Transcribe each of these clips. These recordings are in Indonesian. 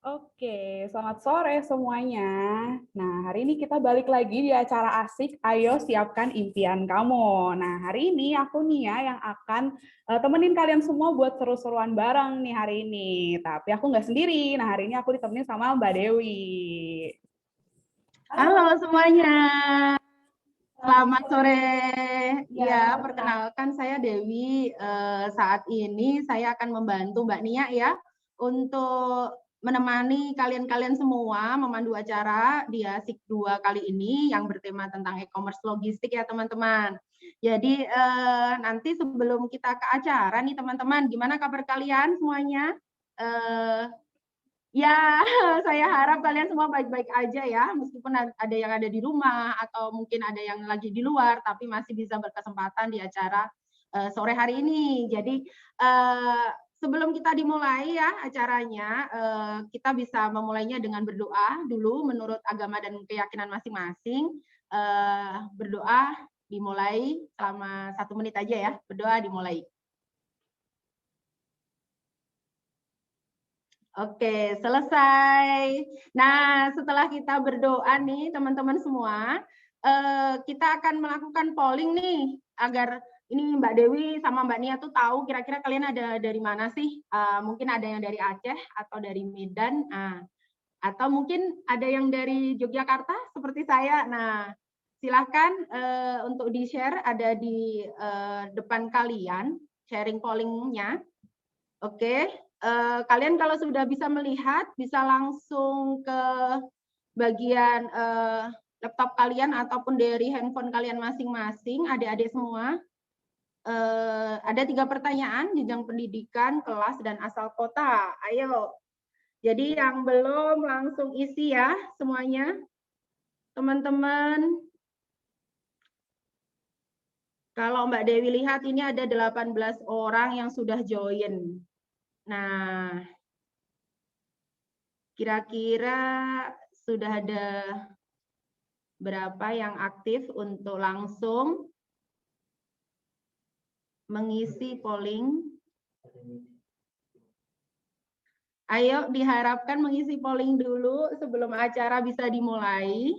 Oke, selamat sore semuanya. Nah, hari ini kita balik lagi di acara asik, Ayo Siapkan Impian Kamu. Nah, hari ini aku Nia yang akan temenin kalian semua buat seru-seruan bareng nih hari ini. Tapi aku nggak sendiri. Nah, hari ini aku ditemenin sama Mbak Dewi. Halo semuanya, selamat sore. Ya, perkenalkan saya Dewi. Saat ini saya akan membantu Mbak Nia ya untuk menemani kalian-kalian semua memandu acara di Asik 2 kali ini yang bertema tentang e-commerce logistik ya teman-teman. Jadi nanti sebelum kita ke acara nih teman-teman, gimana kabar kalian semuanya? Ya, saya harap kalian semua baik-baik aja ya, meskipun ada yang ada di rumah atau mungkin ada yang lagi di luar, tapi masih bisa berkesempatan di acara sore hari ini. Jadi sebelum kita dimulai ya acaranya, kita bisa memulainya dengan berdoa dulu menurut agama dan keyakinan masing-masing. Berdoa dimulai selama 1 menit aja ya, berdoa dimulai. Oke, selesai. Nah, setelah kita berdoa nih, teman-teman semua, kita akan melakukan polling nih, agar ini Mbak Dewi sama Mbak Nia tuh tahu kira-kira kalian ada dari mana sih? Mungkin ada yang dari Aceh atau dari Medan, atau mungkin ada yang dari Yogyakarta seperti saya. Nah, silahkan untuk di-share, ada di depan kalian, sharing pollingnya. Oke, kalian kalau sudah bisa melihat, bisa langsung ke bagian laptop kalian ataupun dari handphone kalian masing-masing, adik-adik semua. Ada 3 pertanyaan, jenjang pendidikan, kelas, dan asal kota. Ayo, jadi yang belum langsung isi ya semuanya, teman-teman. Kalau Mbak Dewi lihat ini ada 18 orang yang sudah join. Nah, kira-kira sudah ada berapa yang aktif untuk langsung mengisi polling? Ayo, diharapkan mengisi polling dulu sebelum acara bisa dimulai.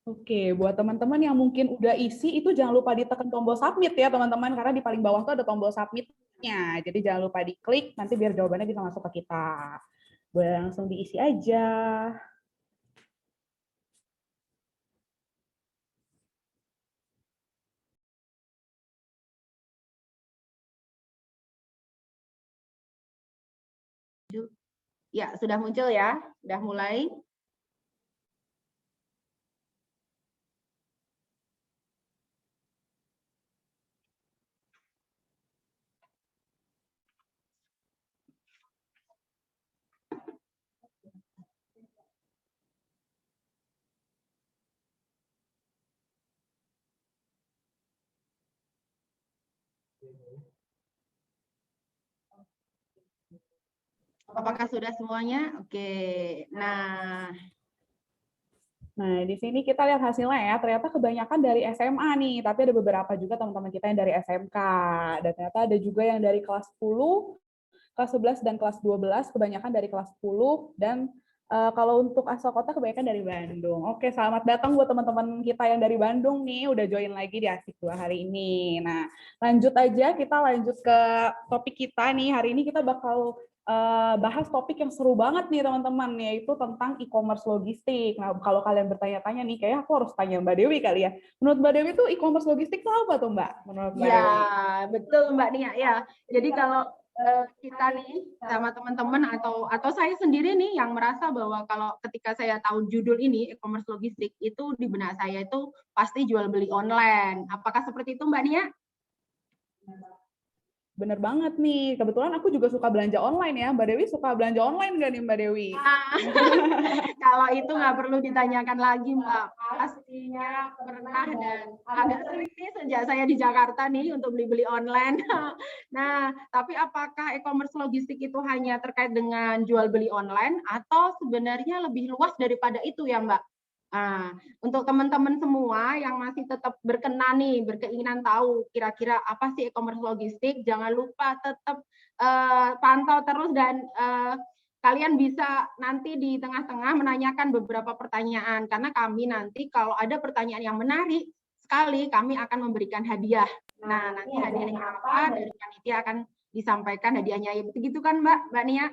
Oke, buat teman-teman yang mungkin udah isi, itu jangan lupa ditekan tombol submit ya teman-teman, karena di paling bawah tuh ada tombol submitnya. Jadi jangan lupa diklik, nanti biar jawabannya bisa masuk ke kita. Boleh langsung diisi aja. Ya, sudah muncul ya? Sudah mulai? Apakah sudah semuanya? Oke. Nah, di sini kita lihat hasilnya ya, ternyata kebanyakan dari SMA nih, tapi ada beberapa juga teman-teman kita yang dari SMK. Dan ternyata ada juga yang dari kelas 10, kelas 11, dan kelas 12, kebanyakan dari kelas 10, dan kalau untuk asal kota kebanyakan dari Bandung. Oke, selamat datang buat teman-teman kita yang dari Bandung nih, udah join lagi di Asik 2 hari ini. Nah, lanjut aja, kita lanjut ke topik kita nih. Hari ini kita bakal bahas topik yang seru banget nih teman-teman, yaitu tentang e-commerce logistik. Nah, kalau kalian bertanya-tanya nih, kayaknya aku harus tanya Mbak Dewi kali ya. Menurut Mbak Dewi tuh e-commerce logistik itu apa tuh Mbak? Menurut Mbak Ya, Dewi? betul Mbak Nia ya. Jadi kalau kita nih sama teman-teman atau saya sendiri nih yang merasa bahwa kalau ketika saya tahu judul ini e-commerce logistik, itu di benak saya itu pasti jual beli online. Apakah seperti itu Mbak Nia? Bener banget nih. Kebetulan aku juga suka belanja online ya. Mbak Dewi suka belanja online nggak nih Mbak Dewi? Kalau itu nggak perlu ditanyakan lagi Mbak. Pastinya pernah dan agak sering nih sejak saya di Jakarta nih untuk beli-beli online. Nah, tapi apakah e-commerce logistik itu hanya terkait dengan jual beli online atau sebenarnya lebih luas daripada itu ya Mbak? Nah, untuk teman-teman semua yang masih tetap berkenan nih, berkeinginan tahu kira-kira apa sih e-commerce logistik, jangan lupa tetap pantau terus dan kalian bisa nanti di tengah-tengah menanyakan beberapa pertanyaan, karena kami nanti kalau ada pertanyaan yang menarik sekali, kami akan memberikan hadiah. Nah, nanti hadiahnya apa dari panitia akan disampaikan hadiahnya. Ya, begitu kan Mbak Nia?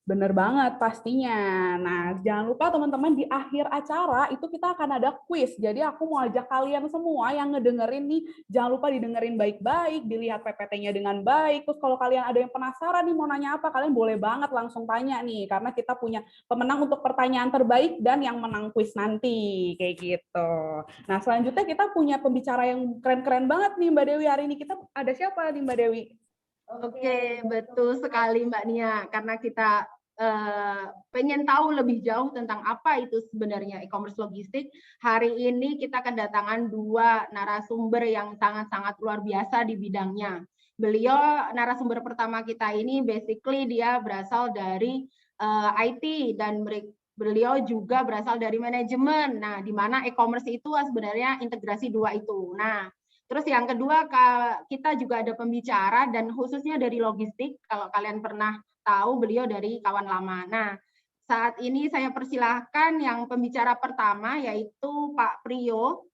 Bener banget pastinya. Nah, jangan lupa teman-teman di akhir acara itu kita akan ada quiz. Jadi aku mau ajak kalian semua yang ngedengerin nih, jangan lupa didengerin baik-baik, dilihat PPT-nya dengan baik. Terus kalau kalian ada yang penasaran nih mau nanya apa, kalian boleh banget langsung tanya nih. Karena kita punya pemenang untuk pertanyaan terbaik dan yang menang quiz nanti. Kayak gitu. Nah, selanjutnya kita punya pembicara yang keren-keren banget nih Mbak Dewi hari ini. Kita ada siapa nih Mbak Dewi? Oke, betul sekali Mbak Nia. Karena kita pengen tahu lebih jauh tentang apa itu sebenarnya e-commerce logistik. Hari ini kita kedatangan dua narasumber yang sangat-sangat luar biasa di bidangnya. Beliau narasumber pertama kita ini basically dia berasal dari IT dan beliau juga berasal dari manajemen. Nah, di mana e-commerce itu sebenarnya integrasi dua itu. Nah, terus yang kedua kita juga ada pembicara dan khususnya dari logistik. Kalau kalian pernah tahu beliau dari kawan lama. Nah, saat ini saya persilahkan yang pembicara pertama yaitu Pak Priyo.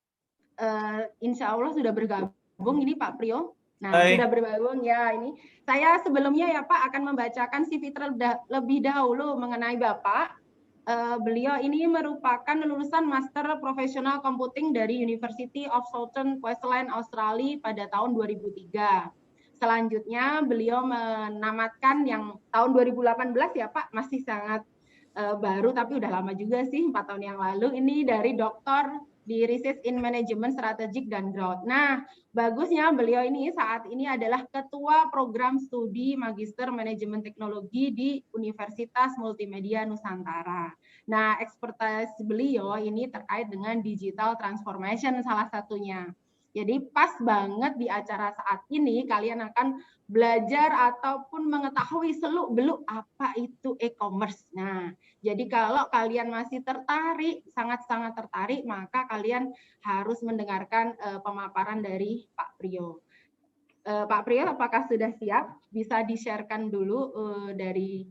Insya Allah sudah bergabung ini Pak Priyo. Nah, Hai. sudah bergabung ya ini. Saya sebelumnya ya Pak akan membacakan CV terlebih dahulu mengenai Bapak. Beliau ini merupakan lulusan Master Professional Computing dari University of Southern Queensland, Australia pada tahun 2003. Selanjutnya beliau menamatkan yang tahun 2018 ya Pak, masih sangat baru tapi udah lama juga sih, 4 tahun yang lalu. Ini dari doktor di Research in Management Strategic dan Growth. Nah, bagusnya beliau ini saat ini adalah Ketua Program Studi Magister Manajemen Teknologi di Universitas Multimedia Nusantara. Nah, expertise beliau ini terkait dengan digital transformation salah satunya. Jadi pas banget di acara saat ini kalian akan belajar ataupun mengetahui seluk-beluk apa itu e-commerce. Nah, jadi kalau kalian masih tertarik, sangat-sangat tertarik, maka kalian harus mendengarkan pemaparan dari Pak Priyo. Pak Priyo, apakah sudah siap? Bisa di-sharekan dulu dari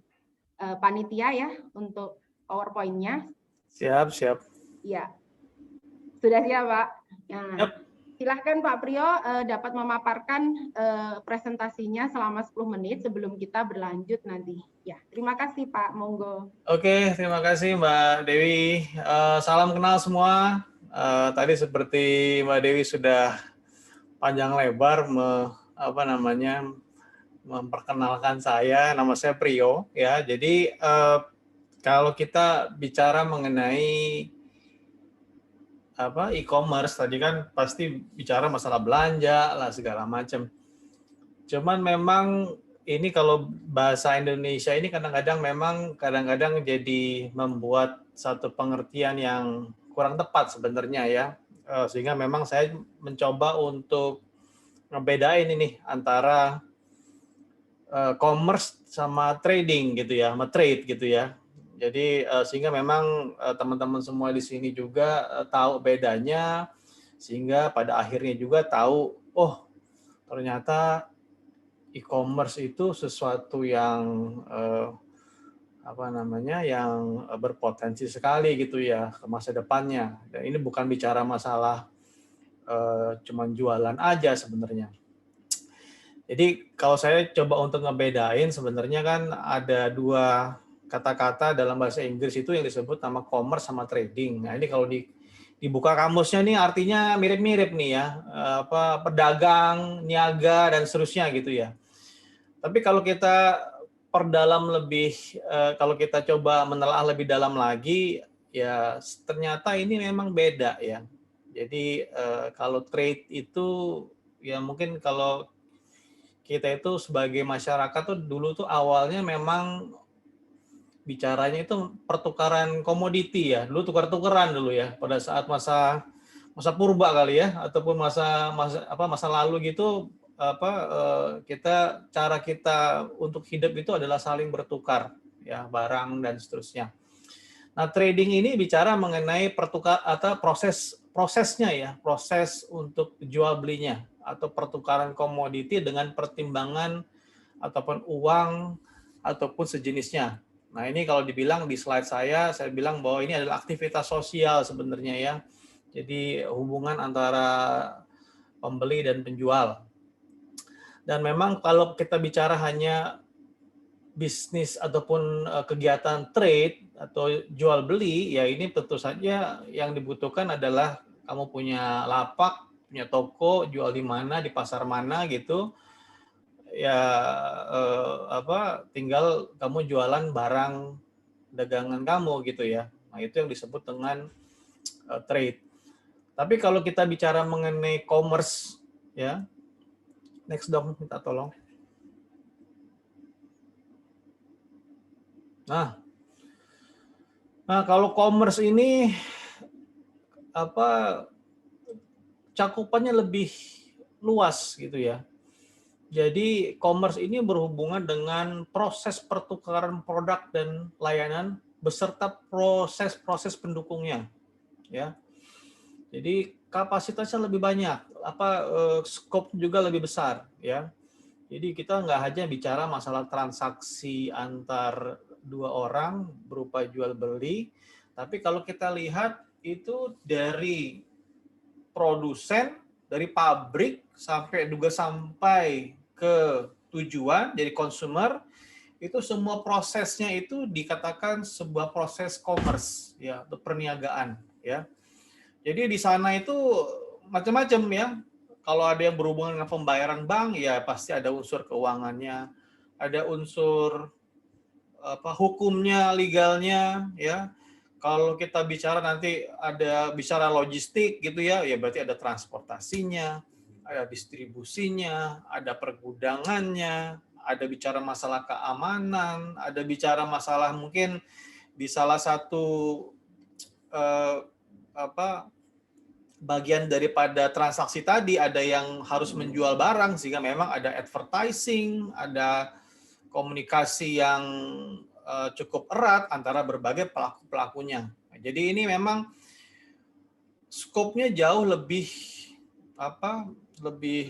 panitia ya untuk PowerPoint-nya. Siap, siap. Iya. Sudah siap, Pak? Nah, Yep. silahkan Pak Priyo dapat memaparkan presentasinya selama 10 menit sebelum kita berlanjut nanti. Ya, terima kasih Pak, monggo. Oke, terima kasih Mbak Dewi. Salam kenal semua. Tadi seperti Mbak Dewi sudah panjang lebar memperkenalkan saya. Nama saya Priyo ya. Jadi kalau kita bicara mengenai e-commerce tadi kan pasti bicara masalah belanja lah segala macam. Cuman memang ini kalau bahasa Indonesia ini kadang-kadang jadi membuat satu pengertian yang kurang tepat sebenarnya ya. Sehingga memang saya mencoba untuk ngebedain ini antara commerce sama trading gitu ya, sama trade gitu ya. Jadi sehingga memang teman-teman semua di sini juga tahu bedanya, sehingga pada akhirnya juga tahu, oh ternyata e-commerce itu sesuatu yang yang berpotensi sekali gitu ya ke masa depannya. Dan ini bukan bicara masalah cuman jualan aja sebenarnya. Jadi kalau saya coba untuk ngebedain sebenarnya kan ada dua kata-kata dalam bahasa Inggris itu yang disebut nama commerce sama trading. Nah ini kalau dibuka kamusnya nih artinya mirip-mirip nih ya, pedagang, niaga dan seterusnya gitu ya. Tapi kalau kita perdalam lebih, kalau kita coba menelaah lebih dalam lagi, ya ternyata ini memang beda ya. Jadi kalau trade itu ya mungkin kalau kita itu sebagai masyarakat tuh dulu tuh awalnya memang bicaranya itu pertukaran komoditi ya. Dulu tukar-tukaran dulu ya pada saat masa purba kali ya ataupun masa lalu gitu cara kita untuk hidup itu adalah saling bertukar ya barang dan seterusnya. Nah, trading ini bicara mengenai prosesnya ya, proses untuk jual belinya atau pertukaran komoditi dengan pertimbangan ataupun uang ataupun sejenisnya. Nah, ini kalau dibilang di slide saya bilang bahwa ini adalah aktivitas sosial sebenarnya ya. Jadi hubungan antara pembeli dan penjual. Dan memang kalau kita bicara hanya bisnis ataupun kegiatan trade atau jual beli, ya ini tentu saja yang dibutuhkan adalah kamu punya lapak, punya toko, jual di mana, di pasar mana gitu. Ya tinggal kamu jualan barang dagangan kamu gitu ya. Nah, itu yang disebut dengan trade. Tapi kalau kita bicara mengenai commerce ya. Next dong, minta tolong. Nah, kalau commerce ini cakupannya lebih luas gitu ya. Jadi commerce ini berhubungan dengan proses pertukaran produk dan layanan beserta proses-proses pendukungnya, ya. Jadi kapasitasnya lebih banyak, scope juga lebih besar, ya. Jadi kita nggak hanya bicara masalah transaksi antar dua orang berupa jual beli, tapi kalau kita lihat itu dari produsen, dari pabrik sampai ke tujuan jadi konsumer, itu semua prosesnya itu dikatakan sebuah proses commerce ya, atau perniagaan ya. Jadi di sana itu macam-macam ya. Kalau ada yang berhubungan dengan pembayaran bank ya pasti ada unsur keuangannya, ada unsur hukumnya, legalnya ya. Kalau kita bicara nanti ada bicara logistik gitu ya, ya berarti ada transportasinya, ada distribusinya, ada pergudangannya, ada bicara masalah keamanan, ada bicara masalah mungkin di salah satu bagian daripada transaksi tadi ada yang harus menjual barang sehingga memang ada advertising, ada komunikasi yang cukup erat antara berbagai pelaku-pelakunya. Jadi ini memang skopnya jauh lebih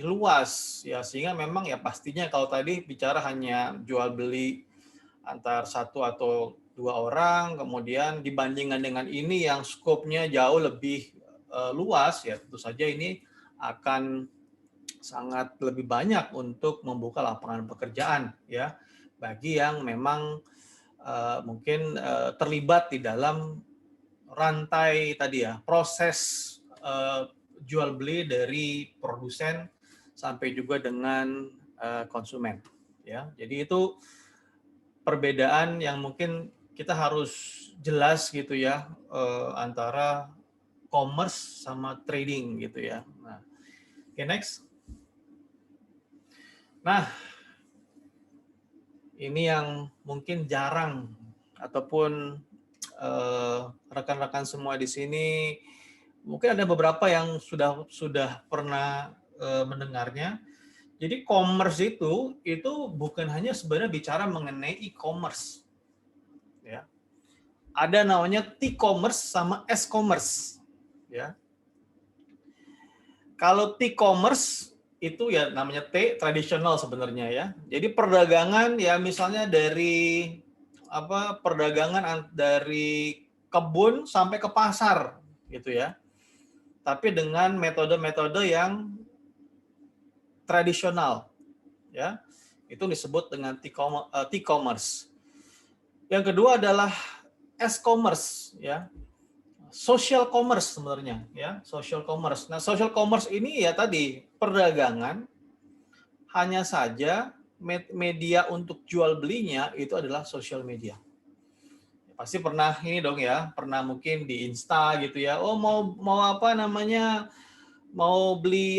luas ya, sehingga memang ya pastinya kalau tadi bicara hanya jual beli antar satu atau dua orang, kemudian dibandingkan dengan ini yang skopnya jauh lebih luas ya, tentu saja ini akan sangat lebih banyak untuk membuka lapangan pekerjaan ya bagi yang memang mungkin terlibat di dalam rantai tadi ya, proses jual beli dari produsen sampai juga dengan konsumen ya. Jadi itu perbedaan yang mungkin kita harus jelas gitu ya antara commerce sama trading gitu ya. Nah, okay, next. Nah, ini yang mungkin jarang ataupun rekan-rekan semua di sini mungkin ada beberapa yang sudah pernah mendengarnya. Jadi commerce itu bukan hanya sebenarnya bicara mengenai e-commerce. Ya. Ada namanya T-commerce sama S-commerce. Ya. Kalau T-commerce itu ya namanya T, tradisional sebenarnya ya. Jadi perdagangan ya misalnya dari perdagangan dari kebun sampai ke pasar gitu ya. Tapi dengan metode-metode yang tradisional ya. Itu disebut dengan T-commerce. Yang kedua adalah S-commerce ya. Social commerce sebenarnya ya, social commerce. Nah, social commerce ini ya tadi perdagangan, hanya saja media untuk jual belinya itu adalah social media. Pasti pernah ini dong ya, pernah mungkin di Insta gitu ya. Oh mau mau beli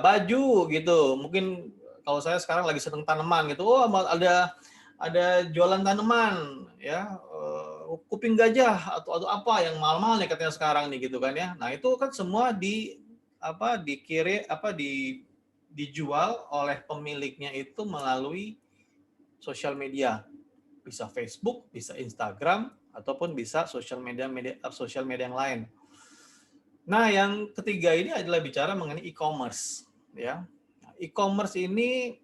baju gitu. Mungkin kalau saya sekarang lagi seneng tanaman gitu. Oh ada jualan tanaman ya. Kuping gajah atau apa yang mahal-mahal nih katanya sekarang nih gitu kan ya. Nah, itu kan semua dijual oleh pemiliknya itu melalui sosial media. Bisa Facebook, bisa Instagram ataupun bisa sosial media yang lain. Nah, yang ketiga ini adalah bicara mengenai e-commerce ya. E-commerce ini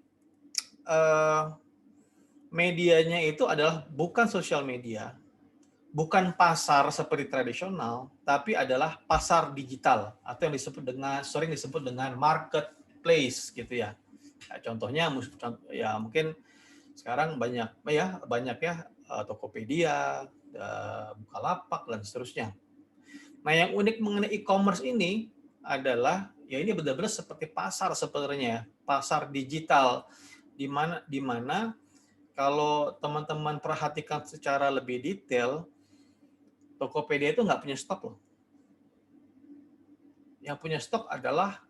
medianya itu adalah bukan sosial media, bukan pasar seperti tradisional, tapi adalah pasar digital atau yang sering disebut dengan marketplace gitu ya. Nah, contohnya ya mungkin sekarang banyak ya Tokopedia, Bukalapak dan seterusnya. Nah, yang unik mengenai e-commerce ini adalah ya ini benar-benar seperti pasar sebenarnya, pasar digital di mana kalau teman-teman perhatikan secara lebih detail, Tokopedia itu nggak punya stok loh. Yang punya stok adalah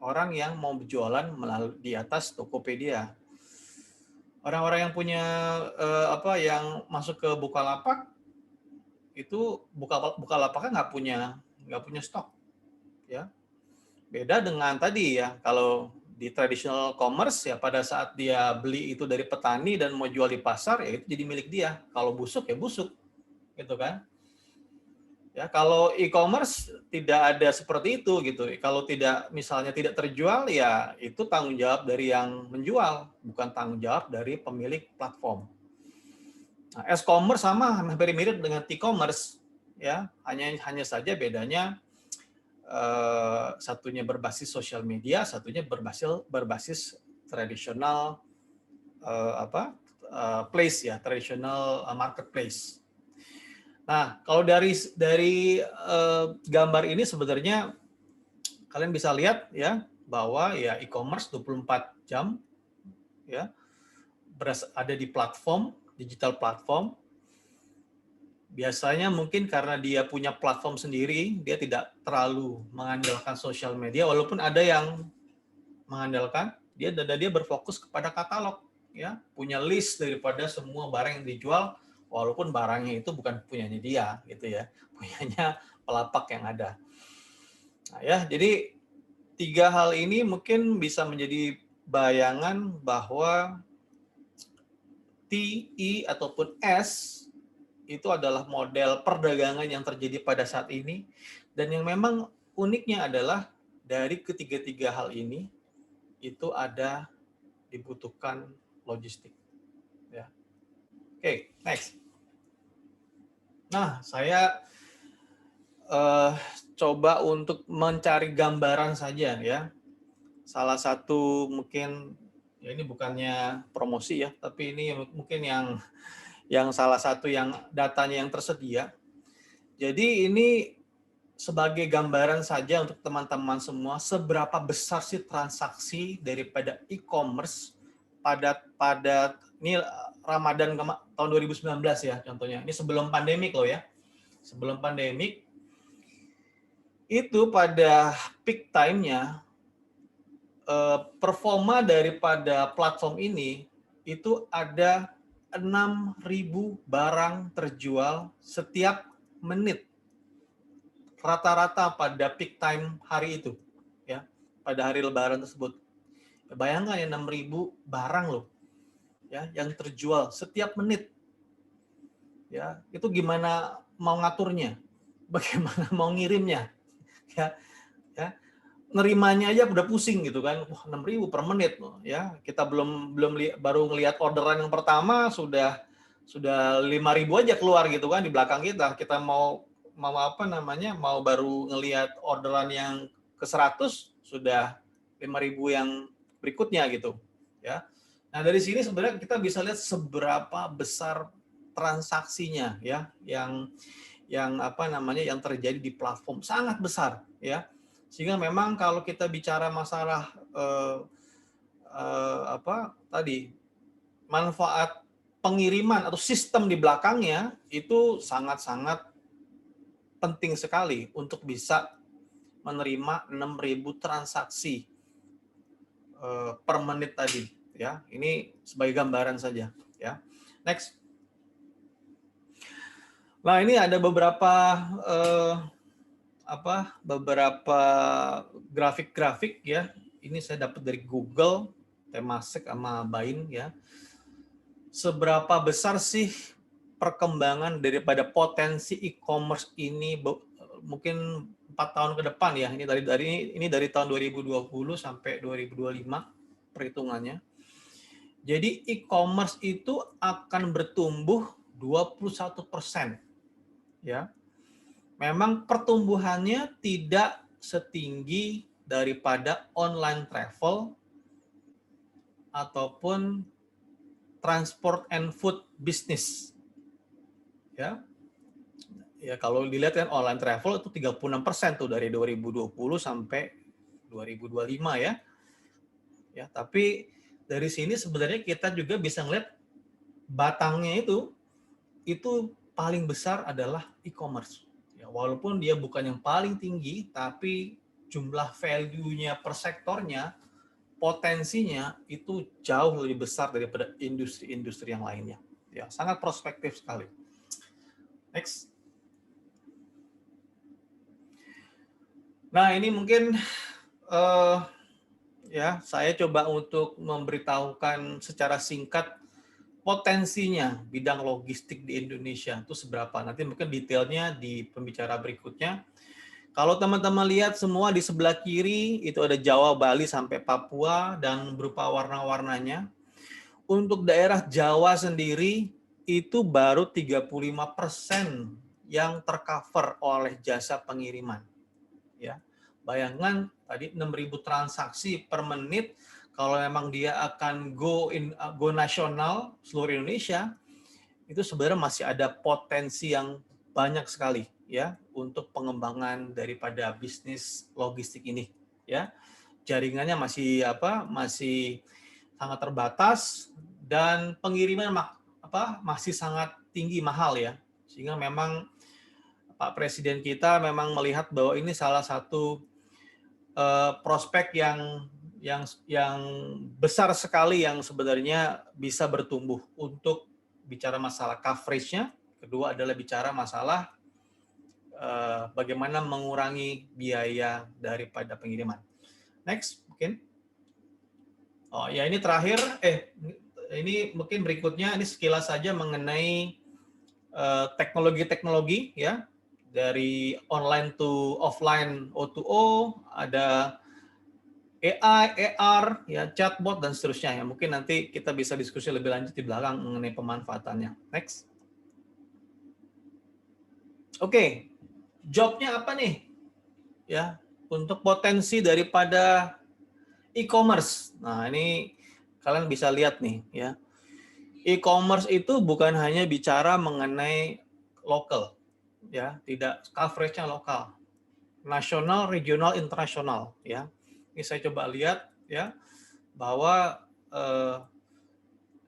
orang yang mau berjualan melalui di atas Tokopedia. Orang-orang yang punya yang masuk ke Bukalapak itu Bukalapaknya nggak punya stok, ya. Beda dengan tadi ya, kalau di traditional commerce ya pada saat dia beli itu dari petani dan mau jual di pasar ya itu jadi milik dia. Kalau busuk ya busuk, gitu kan? Ya, kalau e-commerce tidak ada seperti itu gitu. Kalau misalnya tidak terjual ya itu tanggung jawab dari yang menjual, bukan tanggung jawab dari pemilik platform. Nah, e-commerce sama hampir mirip dengan e-commerce ya, hanya saja bedanya satunya berbasis sosial media, satunya berbasis tradisional place ya, tradisional marketplace. Nah, kalau dari gambar ini sebenarnya kalian bisa lihat ya bahwa ya e-commerce 24 jam ya ada di platform, digital platform. Biasanya mungkin karena dia punya platform sendiri, dia tidak terlalu mengandalkan sosial media walaupun ada yang mengandalkan, dia berfokus kepada katalog ya, punya list daripada semua barang yang dijual. Walaupun barangnya itu bukan punyanya dia, gitu ya, punyanya pelapak yang ada. Nah, ya, jadi 3 hal ini mungkin bisa menjadi bayangan bahwa T, E, ataupun S itu adalah model perdagangan yang terjadi pada saat ini. Dan yang memang uniknya adalah dari ketiga-tiga hal ini, itu dibutuhkan logistik. Ya. Oke, next. Nah, saya coba untuk mencari gambaran saja ya. Salah satu mungkin ya ini bukannya promosi ya, tapi ini mungkin yang salah satu yang datanya yang tersedia. Jadi ini sebagai gambaran saja untuk teman-teman semua seberapa besar sih transaksi daripada e-commerce pada ini Ramadan tahun 2019 ya contohnya. Ini sebelum pandemik loh ya. Sebelum pandemik itu pada peak time-nya performa daripada platform ini itu ada 6.000 barang terjual setiap menit. Rata-rata pada peak time hari itu ya, pada hari lebaran tersebut. Bayangkan ya 6.000 barang loh. Ya, yang terjual setiap menit. Ya, itu gimana mau ngaturnya? Bagaimana mau ngirimnya? Ya, nerimanya aja udah pusing gitu kan. Wah, 6.000 per menit loh, ya. Kita baru ngelihat orderan yang pertama sudah 5.000 aja keluar gitu kan di belakang kita. Kita mau baru ngelihat orderan yang ke 100 sudah 5.000 yang berikutnya gitu, ya. Nah, dari sini sebenarnya kita bisa lihat seberapa besar transaksinya ya yang terjadi di platform sangat besar ya. Sehingga memang kalau kita bicara masalah manfaat pengiriman atau sistem di belakangnya itu sangat-sangat penting sekali untuk bisa menerima 6.000 transaksi per menit tadi ya. Ini sebagai gambaran saja ya. Next. Nah, ini ada beberapa grafik-grafik ya. Ini saya dapat dari Google, Temasek sama Bain ya. Seberapa besar sih perkembangan daripada potensi e-commerce ini mungkin 4 tahun ke depan ya. Ini dari tahun 2020 sampai 2025 perhitungannya. Jadi e-commerce itu akan bertumbuh 21%. Ya. Memang pertumbuhannya tidak setinggi daripada online travel ataupun transport and food business. Ya. Ya, kalau dilihat kan online travel itu 36% tuh dari 2020 sampai 2025 ya. Ya, tapi dari sini sebenarnya kita juga bisa ngeliat batangnya itu paling besar adalah e-commerce. Ya, walaupun dia bukan yang paling tinggi, tapi jumlah value-nya per sektornya, potensinya itu jauh lebih besar daripada industri-industri yang lainnya. Ya, sangat prospektif sekali. Next. Nah, ini mungkin ya saya coba untuk memberitahukan secara singkat potensinya bidang logistik di Indonesia itu seberapa. Nanti mungkin detailnya di pembicara berikutnya. Kalau teman-teman lihat semua di sebelah kiri itu ada Jawa, Bali sampai Papua dan berupa warna-warnanya. Untuk daerah Jawa sendiri itu baru 35% yang tercover oleh jasa pengiriman. Ya. Bayangkan tadi 6.000 transaksi per menit, kalau memang dia akan go nasional seluruh Indonesia, itu sebenarnya masih ada potensi yang banyak sekali ya untuk pengembangan daripada bisnis logistik ini ya. Jaringannya masih masih sangat terbatas dan pengiriman masih sangat tinggi mahal ya. Sehingga memang Pak Presiden kita memang melihat bahwa ini salah satu prospek yang besar sekali yang sebenarnya bisa bertumbuh untuk bicara masalah coverage-nya. Kedua adalah bicara masalah bagaimana mengurangi biaya daripada pengiriman. Next, mungkin. Oh ya, ini terakhir. Ini mungkin berikutnya ini sekilas saja mengenai teknologi-teknologi ya. Dari online to offline O2O, ada AI, AR, ya chatbot dan seterusnya ya. Mungkin nanti kita bisa diskusi lebih lanjut di belakang mengenai pemanfaatannya. Next. Oke, jobnya apa nih? Ya, untuk potensi daripada e-commerce. Nah, ini kalian bisa lihat nih ya. E-commerce itu bukan hanya bicara mengenai lokal ya, tidak coverage-nya lokal. Nasional, regional, internasional ya. Ini saya coba lihat ya bahwa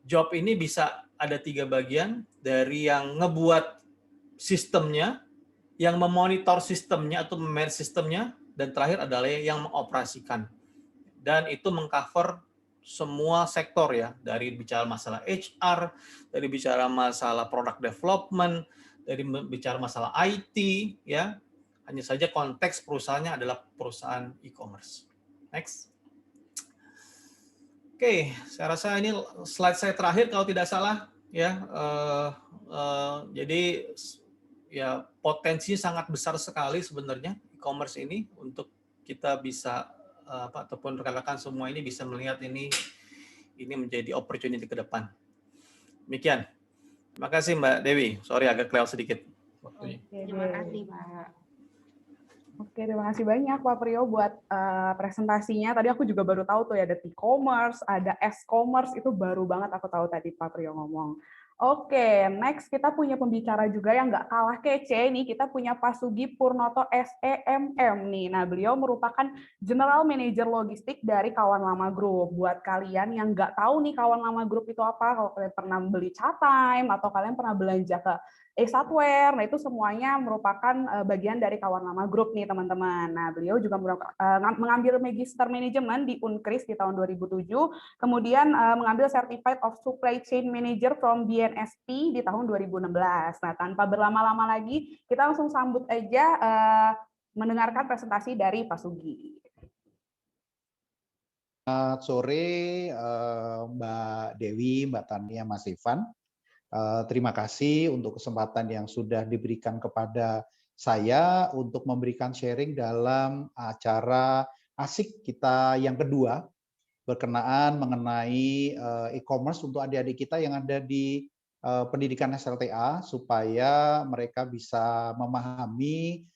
job ini bisa ada 3 bagian, dari yang ngebuat sistemnya, yang memonitor sistemnya atau memanage sistemnya, dan terakhir adalah yang mengoperasikan. Dan itu mengcover semua sektor ya, dari bicara masalah HR, dari bicara masalah product development, dari bicara masalah IT ya. Hanya saja konteks perusahaannya adalah perusahaan e-commerce. Next. Oke, saya rasa ini slide saya terakhir kalau tidak salah ya. Jadi ya potensinya sangat besar sekali sebenarnya e-commerce ini untuk kita bisa ataupun rekan-rekan semua ini bisa melihat ini menjadi opportunity ke depan. Demikian. Terima kasih Mbak Dewi. Sorry agak kelewat sedikit waktunya. Terima kasih Pak. Oke, terima kasih banyak Pak Priyo buat presentasinya. Tadi aku juga baru tahu tuh ya ada e-commerce, ada e-commerce, itu baru banget aku tahu tadi Pak Priyo ngomong. Oke, next kita punya pembicara juga yang nggak kalah kece nih. Kita punya Pak Sugi Purnoto SEMM nih. Nah, beliau merupakan General Manager Logistik dari Kawan Lama Group. Buat kalian yang nggak tahu nih Kawan Lama Group itu apa, kalau kalian pernah beli Chatime atau kalian pernah belanja ke Satware, nah itu semuanya merupakan bagian dari Kawan Lama Group nih teman-teman. Nah, beliau juga mengambil Magister Management di Unkris di tahun 2007, kemudian mengambil Certified of Supply Chain Manager from BNSP di tahun 2016. Nah, tanpa berlama-lama lagi, kita langsung sambut aja mendengarkan presentasi dari Pak Sugi. Selamat sore Mbak Dewi, Mbak Tania, Mas Ivan. Terima kasih untuk kesempatan yang sudah diberikan kepada saya untuk memberikan sharing dalam acara asik kita yang kedua berkenaan mengenai e-commerce untuk adik-adik kita yang ada di pendidikan SLTA supaya mereka bisa memahami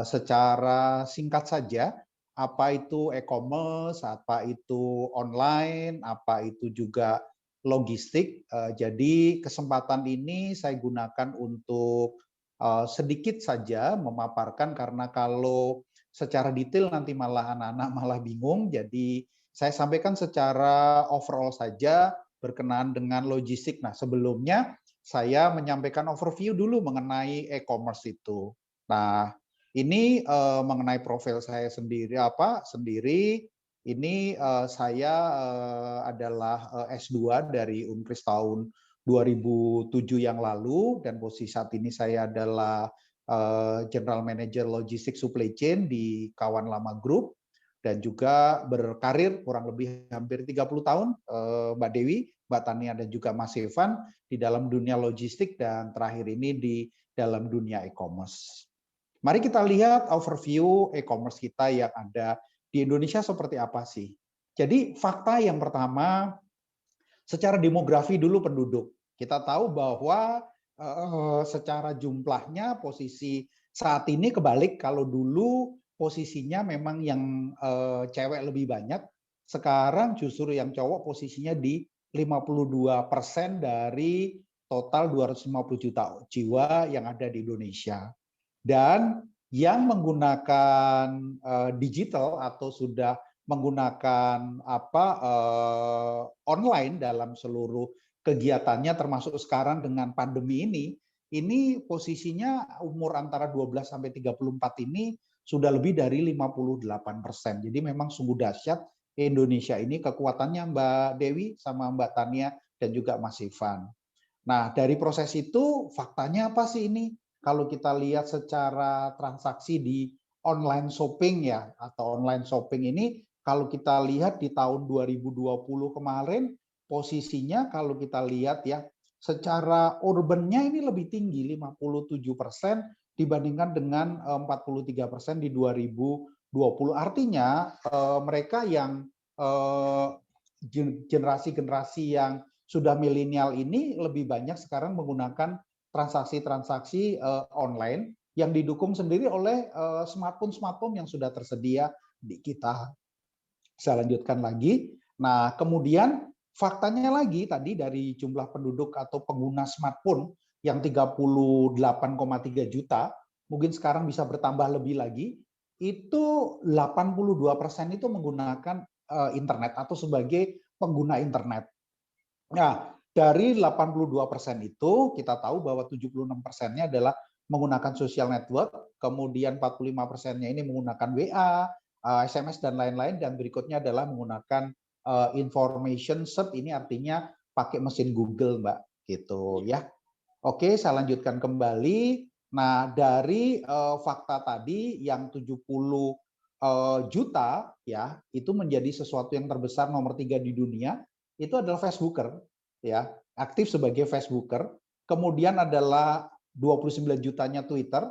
secara singkat saja apa itu e-commerce, apa itu online, apa itu juga logistik. Jadi kesempatan ini saya gunakan untuk sedikit saja memaparkan, karena kalau secara detail nanti malah anak-anak malah bingung. Jadi saya sampaikan secara overall saja berkenaan dengan logistik. Nah, sebelumnya saya menyampaikan overview dulu mengenai e-commerce itu. Nah, ini mengenai profil saya sendiri ini saya adalah S2 dari Unkris tahun 2007 yang lalu, dan posisi saat ini saya adalah General Manager Logistics Supply Chain di Kawan Lama Group, dan juga berkarir kurang lebih hampir 30 tahun, Mbak Dewi, Mbak Tania, dan juga Mas Evan di dalam dunia logistik, dan terakhir ini di dalam dunia e-commerce. Mari kita lihat overview e-commerce kita yang ada di Indonesia seperti apa sih. Jadi fakta yang pertama, secara demografi dulu penduduk. Kita tahu bahwa secara jumlahnya posisi saat ini kebalik, kalau dulu posisinya memang yang cewek lebih banyak, sekarang justru yang cowok posisinya di 52% dari total 250 juta jiwa yang ada di Indonesia. Dan yang menggunakan digital atau sudah menggunakan online dalam seluruh kegiatannya, termasuk sekarang dengan pandemi ini posisinya umur antara 12 sampai 34 ini sudah lebih dari 58%. Jadi memang sungguh dahsyat Indonesia ini kekuatannya, Mbak Dewi sama Mbak Tania dan juga Mas Ivan. Nah, dari proses itu faktanya apa sih ini? Kalau kita lihat secara transaksi di online shopping ya, atau online shopping ini, kalau kita lihat di tahun 2020 kemarin, posisinya kalau kita lihat ya, secara urbannya ini lebih tinggi, 57% dibandingkan dengan 43% di 2020. Artinya mereka yang generasi-generasi yang sudah milenial ini lebih banyak sekarang menggunakan transaksi-transaksi online yang didukung sendiri oleh smartphone yang sudah tersedia di kita. Saya lanjutkan lagi. Nah, kemudian faktanya lagi tadi dari jumlah penduduk atau pengguna smartphone yang 38,3 juta, mungkin sekarang bisa bertambah lebih lagi, itu 82% itu menggunakan internet atau sebagai pengguna internet. Nah, dari 82% itu kita tahu bahwa 76%-nya adalah menggunakan social network, kemudian 45%-nya ini menggunakan WA, SMS dan lain-lain, dan berikutnya adalah menggunakan information search, ini artinya pakai mesin Google, Mbak, gitu ya. Oke, saya lanjutkan kembali. Nah, dari fakta tadi yang 70 juta ya, itu menjadi sesuatu yang terbesar nomor 3 di dunia, itu adalah Facebooker ya, aktif sebagai Facebooker. Kemudian adalah 29 jutanya Twitter.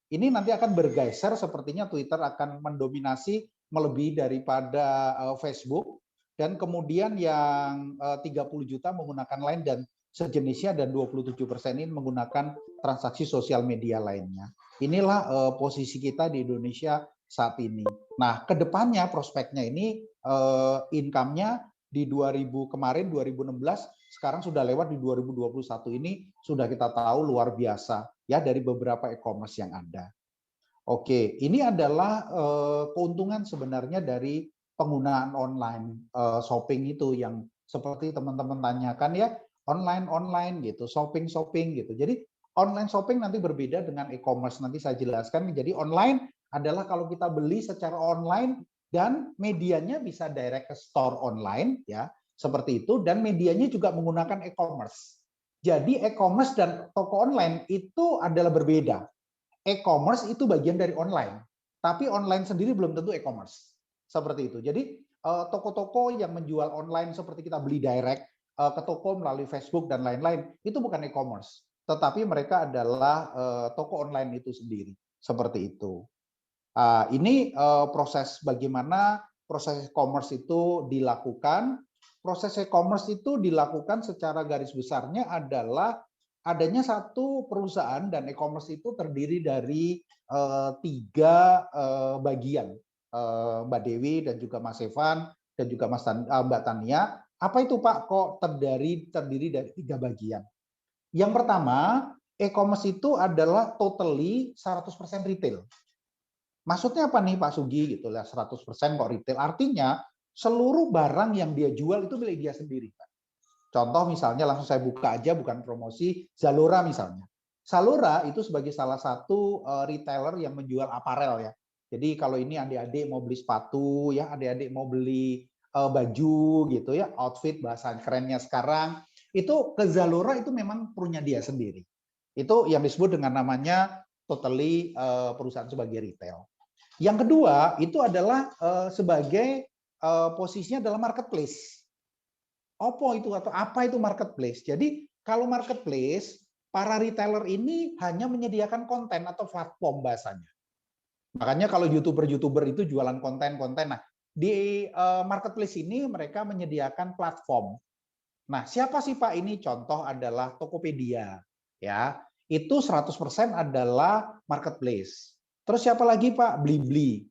Ini nanti akan bergeser, sepertinya Twitter akan mendominasi melebihi daripada Facebook, dan kemudian yang 30 juta menggunakan Line dan sejenisnya, dan 27% ini menggunakan transaksi sosial media lainnya. Inilah posisi kita di Indonesia saat ini. Nah, kedepannya prospeknya ini income-nya di 2000 kemarin 2016, sekarang sudah lewat di 2021 ini sudah kita tahu luar biasa ya dari beberapa e-commerce yang ada. Oke, ini adalah keuntungan sebenarnya dari penggunaan online shopping itu yang seperti teman-teman tanyakan ya, online gitu, shopping gitu. Jadi online shopping nanti berbeda dengan e-commerce, nanti saya jelaskan. Jadi online adalah kalau kita beli secara online dan medianya bisa direct ke store online ya, seperti itu, dan medianya juga menggunakan e-commerce. Jadi e-commerce dan toko online itu adalah berbeda. E-commerce itu bagian dari online, tapi online sendiri belum tentu e-commerce. Seperti itu. Jadi toko-toko yang menjual online seperti kita beli direct ke toko melalui Facebook dan lain-lain, itu bukan e-commerce, tetapi mereka adalah toko online itu sendiri. Seperti itu. Ini proses bagaimana proses e-commerce itu dilakukan? Proses e-commerce itu dilakukan secara garis besarnya adalah adanya satu perusahaan, dan e-commerce itu terdiri dari 3 bagian. Mbak Dewi dan juga Mas Evan dan juga Mbak Tania. Apa itu Pak, kok terdiri dari 3 bagian? Yang pertama, e-commerce itu adalah totally 100% retail. Maksudnya apa nih Pak Sugi gitu lah, 100% kok retail? Artinya seluruh barang yang dia jual itu milik dia sendiri, Pak. Contoh misalnya, langsung saya buka aja, bukan promosi, Zalora misalnya. Zalora itu sebagai salah satu retailer yang menjual aparel ya. Jadi kalau ini adik-adik mau beli sepatu ya, adik-adik mau beli baju gitu ya, outfit bahasa kerennya sekarang, itu ke Zalora itu memang punya dia sendiri. Itu yang disebut dengan namanya totally perusahaan sebagai retail. Yang kedua itu adalah sebagai posisinya adalah marketplace. Apa itu marketplace? Jadi kalau marketplace, para retailer ini hanya menyediakan konten atau platform bahasanya. Makanya kalau YouTuber itu jualan konten-konten. Nah, di marketplace ini mereka menyediakan platform. Nah, siapa sih Pak ini? Contoh adalah Tokopedia, ya. Itu 100% adalah marketplace. Terus siapa lagi Pak? Blibli.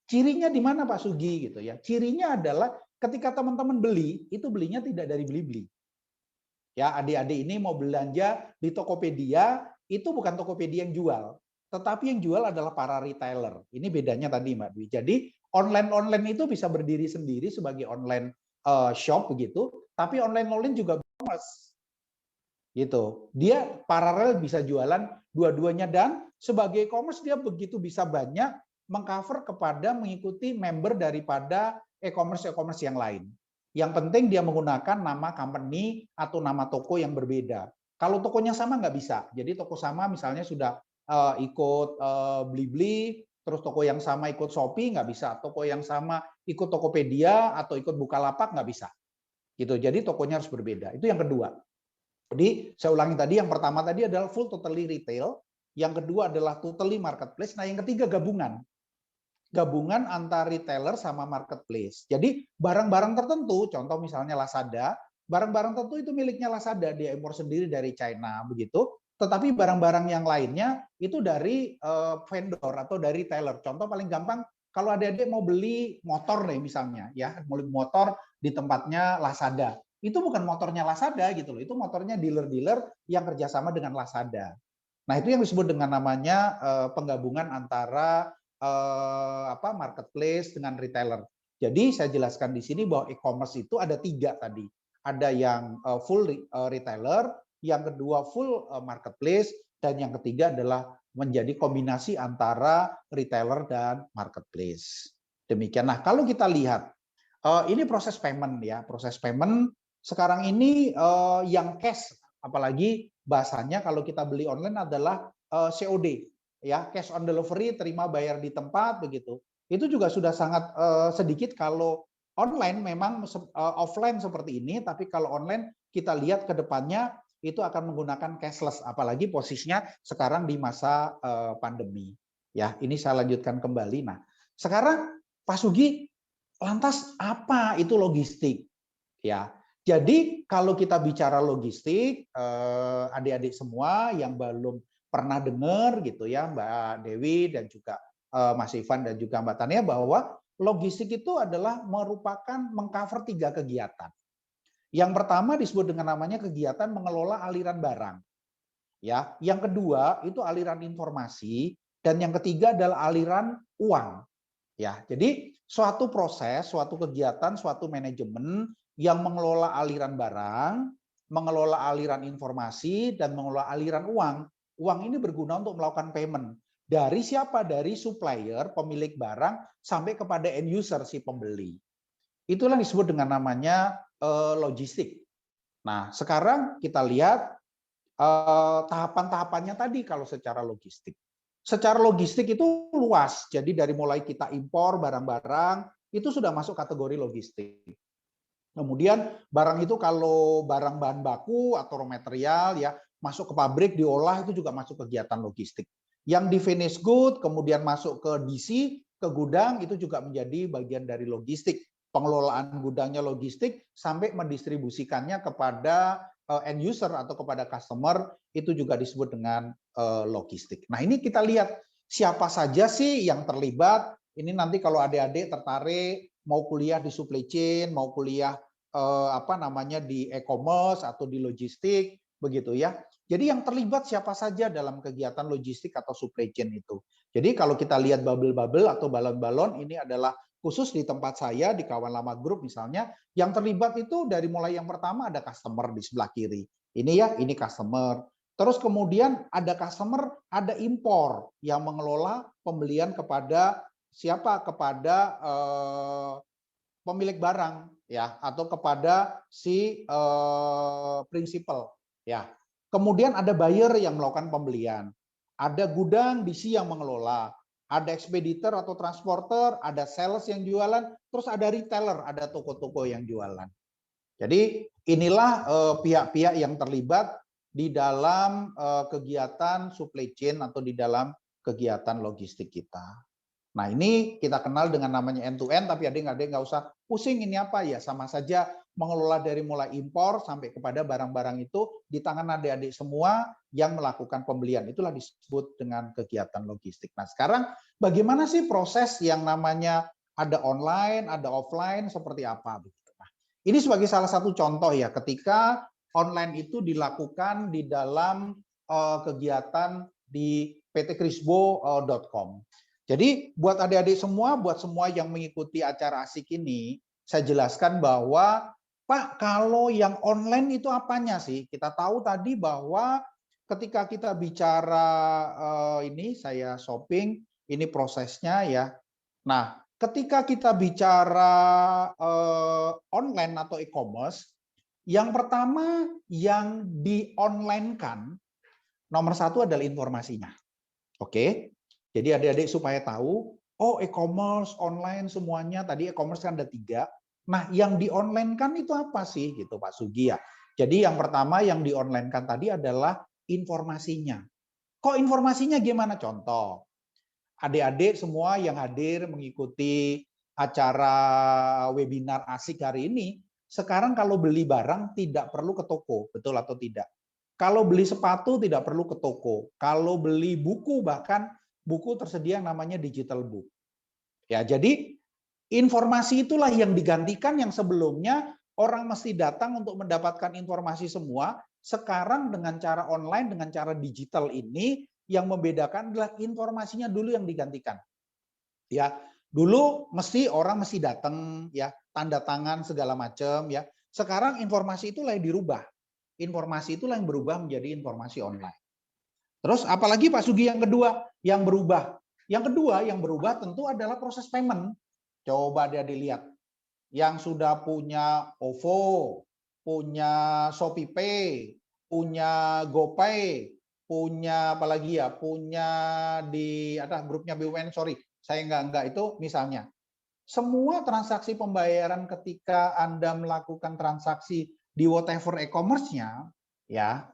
Cirinya di mana Pak Sugi gitu ya? Cirinya adalah ketika teman-teman beli, itu belinya tidak dari Blibli. Ya, adik-adik ini mau belanja di Tokopedia, itu bukan Tokopedia yang jual, tetapi yang jual adalah para retailer. Ini bedanya tadi Mbak Dwi. Jadi online itu bisa berdiri sendiri sebagai online shop begitu, tapi online juga e-commerce. Gitu. Dia paralel bisa jualan dua-duanya, dan sebagai e-commerce dia begitu bisa banyak mengcover kepada mengikuti member daripada e-commerce yang lain. Yang penting dia menggunakan nama company atau nama toko yang berbeda. Kalau tokonya sama nggak bisa. Jadi toko sama misalnya sudah ikut Blibli, terus toko yang sama ikut Shopee nggak bisa. Toko yang sama ikut Tokopedia atau ikut Bukalapak nggak bisa. Gitu. Jadi tokonya harus berbeda. Itu yang kedua. Jadi saya ulangi tadi, yang pertama tadi adalah full totally retail, yang kedua adalah totally marketplace, nah yang ketiga gabungan antar retailer sama marketplace. Jadi barang-barang tertentu, contoh misalnya Lazada, barang-barang tertentu itu miliknya Lazada, dia impor sendiri dari China begitu. Tetapi barang-barang yang lainnya itu dari vendor atau dari retailer. Contoh paling gampang, kalau adik-adik mau beli motor nih misalnya, ya mau beli motor di tempatnya Lazada, itu bukan motornya Lazada gitu loh, itu motornya dealer-dealer yang kerjasama dengan Lazada. Nah itu yang disebut dengan namanya penggabungan antara marketplace dengan retailer. Jadi saya jelaskan di sini bahwa e-commerce itu ada 3 tadi. Ada yang full retailer, yang kedua full marketplace, dan yang ketiga adalah menjadi kombinasi antara retailer dan marketplace. Demikian. Nah kalau kita lihat, ini proses payment ya, proses payment sekarang ini yang cash, apalagi bahasanya kalau kita beli online adalah COD. Ya, cash on delivery, terima bayar di tempat begitu. Itu juga sudah sangat sedikit. Kalau online memang offline seperti ini, tapi kalau online kita lihat ke depannya itu akan menggunakan cashless, apalagi posisinya sekarang di masa pandemi. Ya, ini saya lanjutkan kembali. Nah, sekarang Pak Sugi, lantas apa itu logistik? Ya, jadi kalau kita bicara logistik, adik-adik semua yang belum pernah dengar gitu ya, Mbak Dewi dan juga Mas Ivan dan juga Mbak Tania, bahwa logistik itu adalah merupakan mengcover 3 kegiatan. Yang pertama disebut dengan namanya kegiatan mengelola aliran barang. Ya, yang kedua itu aliran informasi, dan yang ketiga adalah aliran uang. Ya, jadi suatu proses, suatu kegiatan, suatu manajemen yang mengelola aliran barang, mengelola aliran informasi, dan mengelola aliran uang. Uang ini berguna untuk melakukan payment. Dari siapa? Dari supplier, pemilik barang, sampai kepada end user, si pembeli. Itulah disebut dengan namanya logistik. Nah, sekarang kita lihat tahapan-tahapannya tadi kalau secara logistik. Secara logistik itu luas, jadi dari mulai kita impor barang-barang, itu sudah masuk kategori logistik. Kemudian barang itu kalau barang bahan baku atau raw material ya, masuk ke pabrik, diolah, itu juga masuk kegiatan logistik. Yang di finish good, kemudian masuk ke DC, ke gudang itu juga menjadi bagian dari logistik. Pengelolaan gudangnya logistik sampai mendistribusikannya kepada end user atau kepada customer itu juga disebut dengan logistik. Nah, ini kita lihat siapa saja sih yang terlibat. Ini nanti kalau adik-adik tertarik mau kuliah di supply chain, mau kuliah di e-commerce atau di logistik begitu ya. Jadi yang terlibat siapa saja dalam kegiatan logistik atau supply chain itu. Jadi kalau kita lihat bubble-bubble atau balon-balon ini adalah khusus di tempat saya di Kawan Lama Group misalnya, yang terlibat itu dari mulai yang pertama ada customer di sebelah kiri. Ini ya, ini customer. Terus kemudian ada customer, ada impor yang mengelola pembelian kepada siapa? Kepada pemilik barang ya, atau kepada si prinsipal ya. Kemudian ada buyer yang melakukan pembelian, ada gudang DC yang mengelola, ada ekspeditor atau transporter, ada sales yang jualan, terus ada retailer, ada toko-toko yang jualan. Jadi inilah pihak-pihak yang terlibat di dalam kegiatan supply chain atau di dalam kegiatan logistik kita. Nah, ini kita kenal dengan namanya end to end, tapi adik-adik nggak usah pusing ini apa ya, sama saja mengelola dari mulai impor sampai kepada barang-barang itu di tangan adik-adik semua yang melakukan pembelian. Itulah disebut dengan kegiatan logistik. Nah, sekarang bagaimana sih proses yang namanya ada online, ada offline, seperti apa? Nah, ini sebagai salah satu contoh ya, ketika online itu dilakukan di dalam kegiatan di ptkrisbo.com. Jadi buat adik-adik semua, buat semua yang mengikuti acara asik ini, saya jelaskan bahwa, Pak, kalau yang online itu apanya sih? Kita tahu tadi bahwa ketika kita bicara ini, saya shopping, ini prosesnya ya. Nah, ketika kita bicara online atau e-commerce, yang pertama yang di-online-kan, nomor satu adalah informasinya. Oke? Jadi adik-adik supaya tahu, oh e-commerce, online semuanya, tadi e-commerce kan ada 3. Nah yang di-online kan itu apa sih gitu Pak Sugi ya. Jadi yang pertama yang di-online kan tadi adalah informasinya. Kok informasinya gimana? Contoh, adik-adik semua yang hadir mengikuti acara webinar asik hari ini, sekarang kalau beli barang tidak perlu ke toko, betul atau tidak? Kalau beli sepatu tidak perlu ke toko. Kalau beli buku bahkan buku tersedia yang namanya digital book. Ya, jadi informasi itulah yang digantikan yang sebelumnya orang mesti datang untuk mendapatkan informasi semua. Sekarang dengan cara online, dengan cara digital ini yang membedakan adalah informasinya dulu yang digantikan. Ya, dulu orang mesti datang ya, tanda tangan segala macam ya. Sekarang informasi itulah yang dirubah. Informasi itulah yang berubah menjadi informasi online. Terus apalagi Pak Sugi yang kedua yang berubah? Yang kedua yang berubah tentu adalah proses payment. Coba dia dilihat. Yang sudah punya OVO, punya ShopeePay, punya GoPay, punya apalagi ya, punya di grupnya BUMN, sorry, saya enggak itu misalnya. Semua transaksi pembayaran ketika Anda melakukan transaksi di whatever e-commerce-nya, ya,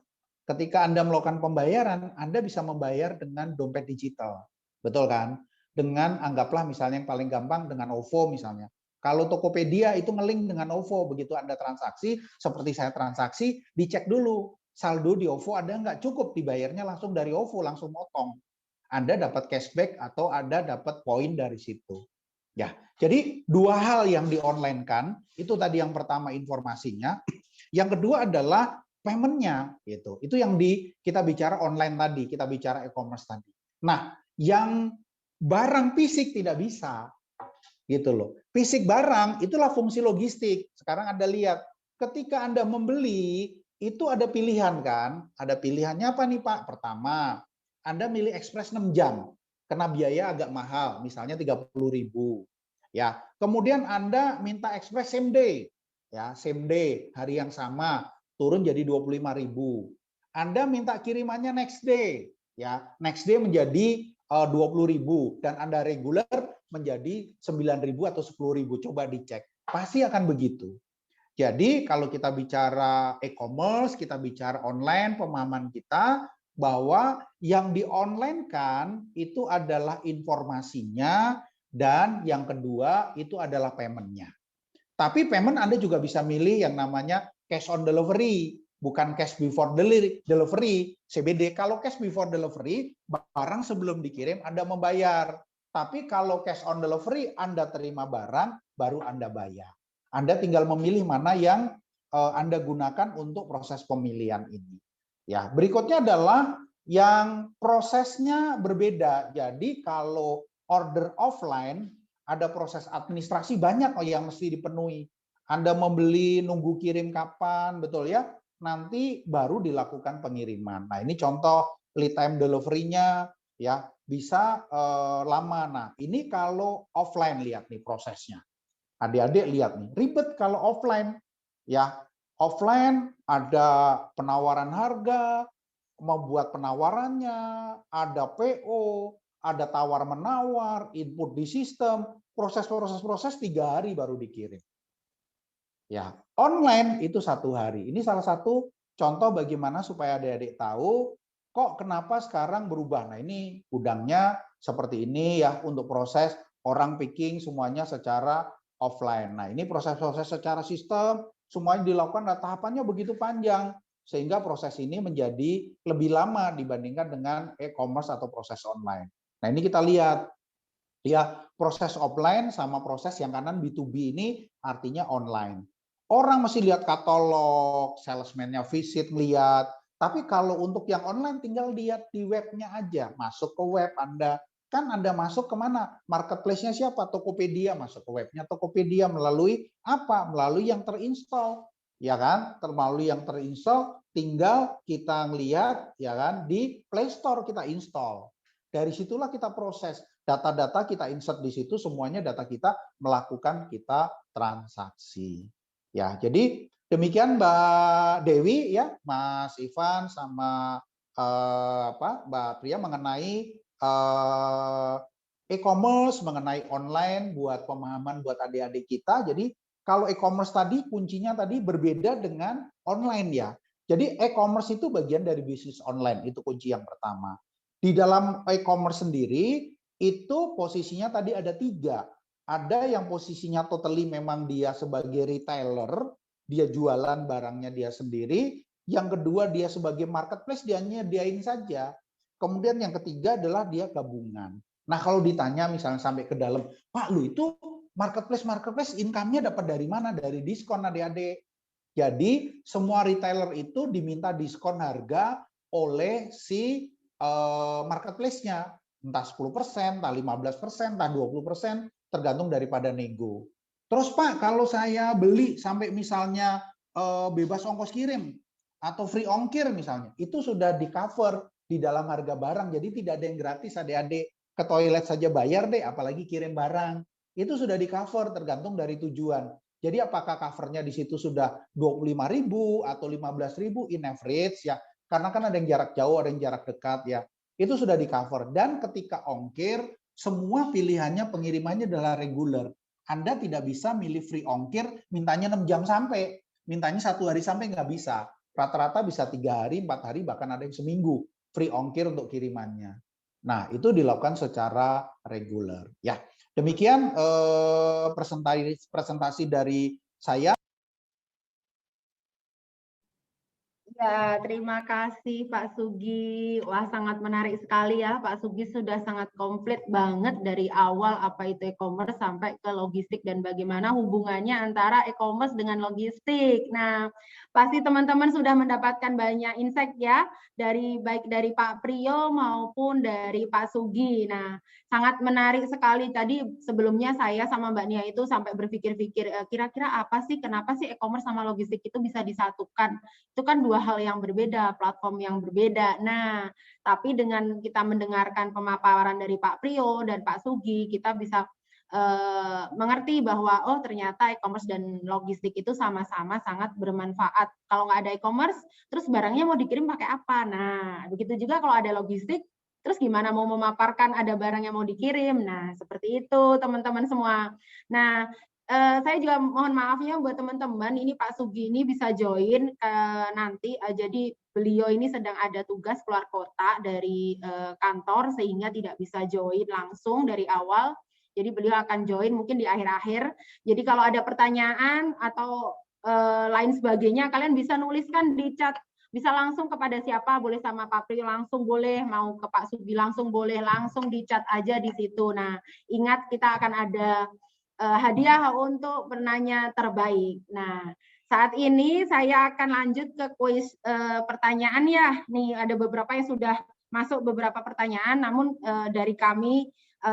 ketika Anda melakukan pembayaran, Anda bisa membayar dengan dompet digital. Betul kan? Dengan anggaplah misalnya yang paling gampang dengan OVO misalnya. Kalau Tokopedia itu nge-link dengan OVO, begitu Anda transaksi, seperti saya transaksi, dicek dulu. Saldo di OVO ada nggak? Cukup dibayarnya langsung dari OVO, langsung motong. Anda dapat cashback atau Anda dapat poin dari situ. Ya, jadi 2 hal yang di-online-kan, itu tadi yang pertama informasinya. Yang kedua adalah payment-nya gitu. Itu yang kita bicara online tadi, kita bicara e-commerce tadi. Nah, yang barang fisik tidak bisa gitu loh. Fisik barang itulah fungsi logistik. Sekarang Anda lihat, ketika Anda membeli itu ada pilihan kan? Ada pilihannya apa nih Pak? Pertama, Anda milih ekspres 6 jam. Kena biaya agak mahal, misalnya 30.000. Ya, kemudian Anda minta ekspres same day. Ya, same day, hari yang sama, turun jadi 25.000. Anda minta kirimannya next day, ya. Next day menjadi 20.000 dan Anda reguler menjadi 9.000 atau 10.000. Coba dicek. Pasti akan begitu. Jadi kalau kita bicara e-commerce, kita bicara online, pemahaman kita bahwa yang di-online kan itu adalah informasinya Dan yang kedua itu adalah payment-nya. Tapi payment Anda juga bisa milih yang namanya cash on delivery, bukan cash before delivery, CBD. Kalau cash before delivery, barang sebelum dikirim Anda membayar. Tapi kalau cash on delivery, Anda terima barang, baru Anda bayar. Anda tinggal memilih mana yang Anda gunakan untuk proses pemilihan ini. Ya, berikutnya adalah yang prosesnya berbeda. Jadi kalau order offline, ada proses administrasi banyak yang mesti dipenuhi. Anda membeli, nunggu kirim kapan, betul ya? Nanti baru dilakukan pengiriman. Nah, ini contoh lead time delivery-nya ya, bisa lama. Nah, ini kalau offline, lihat nih prosesnya. Adik-adik lihat nih, ribet kalau offline. Ya, offline ada penawaran harga, membuat penawarannya, ada PO, ada tawar-menawar, input di sistem, proses 3 hari baru dikirim. Ya, online itu 1 hari. Ini salah satu contoh bagaimana supaya adik-adik tahu kok kenapa sekarang berubah. Nah, ini gudangnya seperti ini ya untuk proses orang picking semuanya secara offline. Nah, ini proses-proses secara sistem semuanya dilakukan, nah, tahapannya begitu panjang sehingga proses ini menjadi lebih lama dibandingkan dengan e-commerce atau proses online. Nah, ini kita lihat ya, proses offline sama proses yang kanan B2B ini artinya online. Orang mesti lihat katalog, salesman-nya visit, lihat. Tapi kalau untuk yang online tinggal lihat di webnya aja. Masuk ke web Anda. Kan Anda masuk kemana? Marketplace-nya siapa? Tokopedia. Masuk ke webnya Tokopedia melalui apa? Melalui yang terinstall. Ya kan? Melalui yang terinstall, tinggal kita lihat ya kan di Play Store kita install. Dari situlah kita proses. Data-data kita insert di situ, semuanya data kita melakukan kita transaksi. Ya, jadi demikian Mbak Dewi ya, Mas Ivan sama Mbak Priya mengenai e-commerce, mengenai online buat pemahaman buat adik-adik kita. Jadi kalau e-commerce tadi kuncinya tadi berbeda dengan online ya. Jadi e-commerce itu bagian dari bisnis online, itu kunci yang pertama. Di dalam e-commerce sendiri itu posisinya tadi ada 3. Ada yang posisinya totally memang dia sebagai retailer, dia jualan barangnya dia sendiri. Yang kedua dia sebagai marketplace, dia nyediain saja. Kemudian yang ketiga adalah dia gabungan. Nah, kalau ditanya misalnya sampai ke dalam, Pak, lu itu marketplace income-nya dapat dari mana? Dari diskon adik-adik. Jadi semua retailer itu diminta diskon harga oleh si marketplace-nya. Entah 10%, entah 15%, entah 20%, tergantung daripada nego. Terus Pak, kalau saya beli sampai misalnya bebas ongkos kirim atau free ongkir misalnya, itu sudah di cover di dalam harga barang. Jadi tidak ada yang gratis adik-adik. Ke toilet saja bayar deh, apalagi kirim barang. Itu sudah di cover tergantung dari tujuan. Jadi apakah covernya di situ sudah 25.000 atau 15.000 in average ya. Karena kan ada yang jarak jauh, ada yang jarak dekat ya. Itu sudah di cover. Dan ketika ongkir, semua pilihannya pengirimannya adalah reguler. Anda tidak bisa milih free ongkir, mintanya 6 jam sampai. Mintanya 1 hari sampai nggak bisa. Rata-rata bisa 3 hari, 4 hari, bahkan ada yang seminggu. Free ongkir untuk kirimannya. Nah, itu dilakukan secara reguler. Ya, demikian presentasi dari saya. Ya, terima kasih Pak Sugi. Wah, sangat menarik sekali ya. Pak Sugi sudah sangat komplit banget dari awal apa itu e-commerce sampai ke logistik dan bagaimana hubungannya antara e-commerce dengan logistik. Nah, pasti teman-teman sudah mendapatkan banyak insight ya, baik dari Pak Priyo maupun dari Pak Sugi. Nah, sangat menarik sekali. Tadi sebelumnya saya sama Mbak Nia itu sampai berpikir-pikir kira-kira apa sih, kenapa sih e-commerce sama logistik itu bisa disatukan? Itu kan 2 hal yang berbeda, platform yang berbeda. Nah, tapi dengan kita mendengarkan pemaparan dari Pak Priyo dan Pak Sugi, kita bisa mengerti bahwa oh ternyata e-commerce dan logistik itu sama-sama sangat bermanfaat. Kalau nggak ada e-commerce, terus barangnya mau dikirim pakai apa? Nah, begitu juga kalau ada logistik, terus gimana mau memaparkan ada barang yang mau dikirim? Nah, seperti itu teman-teman semua. Nah, saya juga mohon maafnya buat teman-teman, ini Pak Sugi ini bisa join nanti, jadi beliau ini sedang ada tugas keluar kota dari kantor sehingga tidak bisa join langsung dari awal. Jadi beliau akan join mungkin di akhir-akhir. Jadi kalau ada pertanyaan atau lain sebagainya, kalian bisa nuliskan di chat. Bisa langsung kepada siapa, boleh sama Pak Priyo langsung boleh, mau ke Pak Sugi langsung boleh, langsung di chat aja di situ. Nah, ingat kita akan ada hadiah untuk penanya terbaik. Nah, saat ini saya akan lanjut ke kuis pertanyaan ya. Nih ada beberapa yang sudah masuk beberapa pertanyaan, namun dari kami,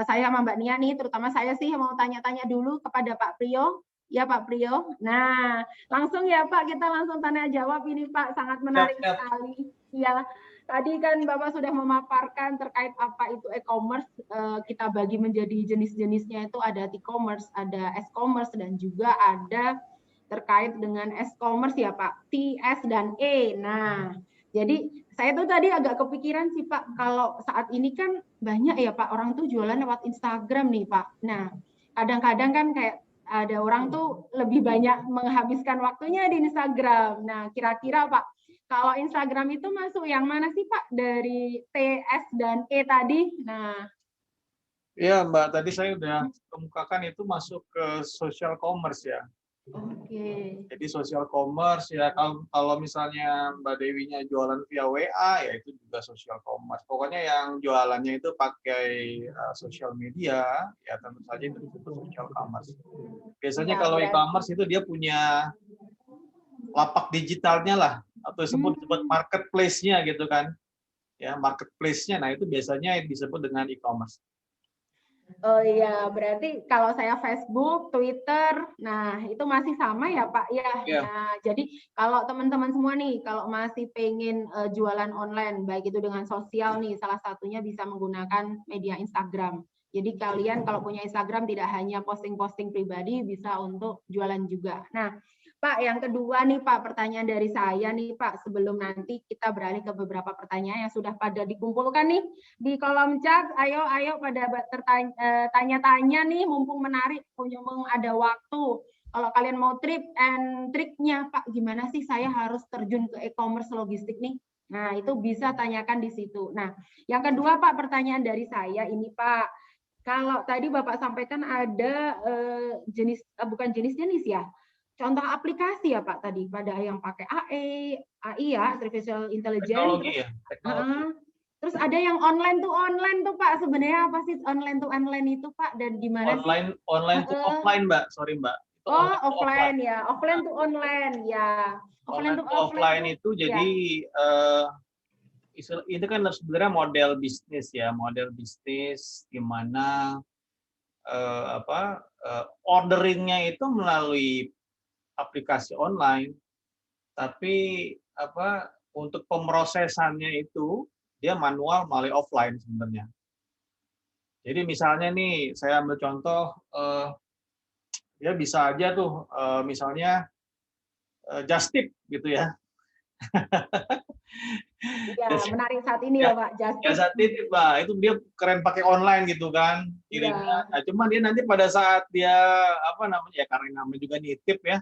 saya sama Mbak Nia nih, terutama saya sih mau tanya-tanya dulu kepada Pak Priyo. Ya Pak Priyo. Nah, langsung ya Pak, kita langsung tanya jawab ini Pak, sangat menarik sekali. Ya, tadi kan Bapak sudah memaparkan terkait apa itu e-commerce. Kita bagi menjadi jenis-jenisnya itu ada T-commerce, ada S-commerce, dan juga ada terkait dengan S-commerce ya Pak, T, S, dan E. Nah, jadi saya tuh tadi agak kepikiran sih Pak, kalau saat ini kan banyak ya Pak, orang tuh jualan lewat Instagram nih Pak. Nah, kadang-kadang kan kayak ada orang tuh lebih banyak menghabiskan waktunya di Instagram. Nah, kira-kira Pak, kalau Instagram itu masuk yang mana sih Pak dari T, S, dan E tadi? Nah, Iya Mbak, tadi saya udah kemukakan itu masuk ke social commerce ya. Oke. Jadi social commerce ya, kalau misalnya Mbak Dewinya jualan via WA ya itu juga social commerce. Pokoknya yang jualannya itu pakai social media ya tentu saja itu disebut social commerce. Biasanya Ya, kalau berarti- e-commerce itu dia punya lapak digitalnya lah atau disebut marketplace-nya gitu kan. Ya, marketplace-nya. Nah, itu biasanya disebut dengan e-commerce. Oh iya, berarti kalau saya Facebook, Twitter, nah itu masih sama ya Pak ya. Iya. Nah, jadi kalau teman-teman semua nih, kalau masih pengen jualan online, baik itu dengan sosial nih, salah satunya bisa menggunakan media Instagram. Jadi kalian kalau punya Instagram tidak hanya posting-posting pribadi, bisa untuk jualan juga. Nah, Pak, yang kedua nih Pak, pertanyaan dari saya nih Pak, sebelum nanti kita beralih ke beberapa pertanyaan yang sudah pada dikumpulkan nih di kolom chat. Ayo pada tanya-tanya nih, mumpung menarik, mumpung ada waktu. Kalau kalian mau triknya Pak, gimana sih saya harus terjun ke e-commerce logistik nih? Nah, itu bisa tanyakan di situ. Nah, yang kedua Pak, pertanyaan dari saya ini Pak, kalau tadi Bapak sampaikan ada bukan jenis-jenis ya, contoh aplikasi ya Pak tadi, pada yang pakai AI ya, artificial intelligence, Teknologi ya, teknologi. terus ada yang online tuh Pak, sebenarnya apa sih online to online itu Pak, dan gimana sih? Online to offline Mbak, sorry Mbak. Itu Oh, online to offline ya, offline to online ya. Online to offline itu jadi itu kan sebenarnya model bisnis ya, model bisnis di mana orderingnya itu melalui aplikasi online, tapi untuk pemrosesannya itu dia manual melalui offline sebenarnya. Jadi misalnya nih saya ambil contoh, ya bisa aja tuh misalnya Just Tip gitu ya. Iya, menarik saat ini ya Pak, Just Tip, Pak, itu dia keren pakai online gitu kan kirimnya. Nah, cuma dia nanti pada saat dia ya karena namanya juga nitip ya.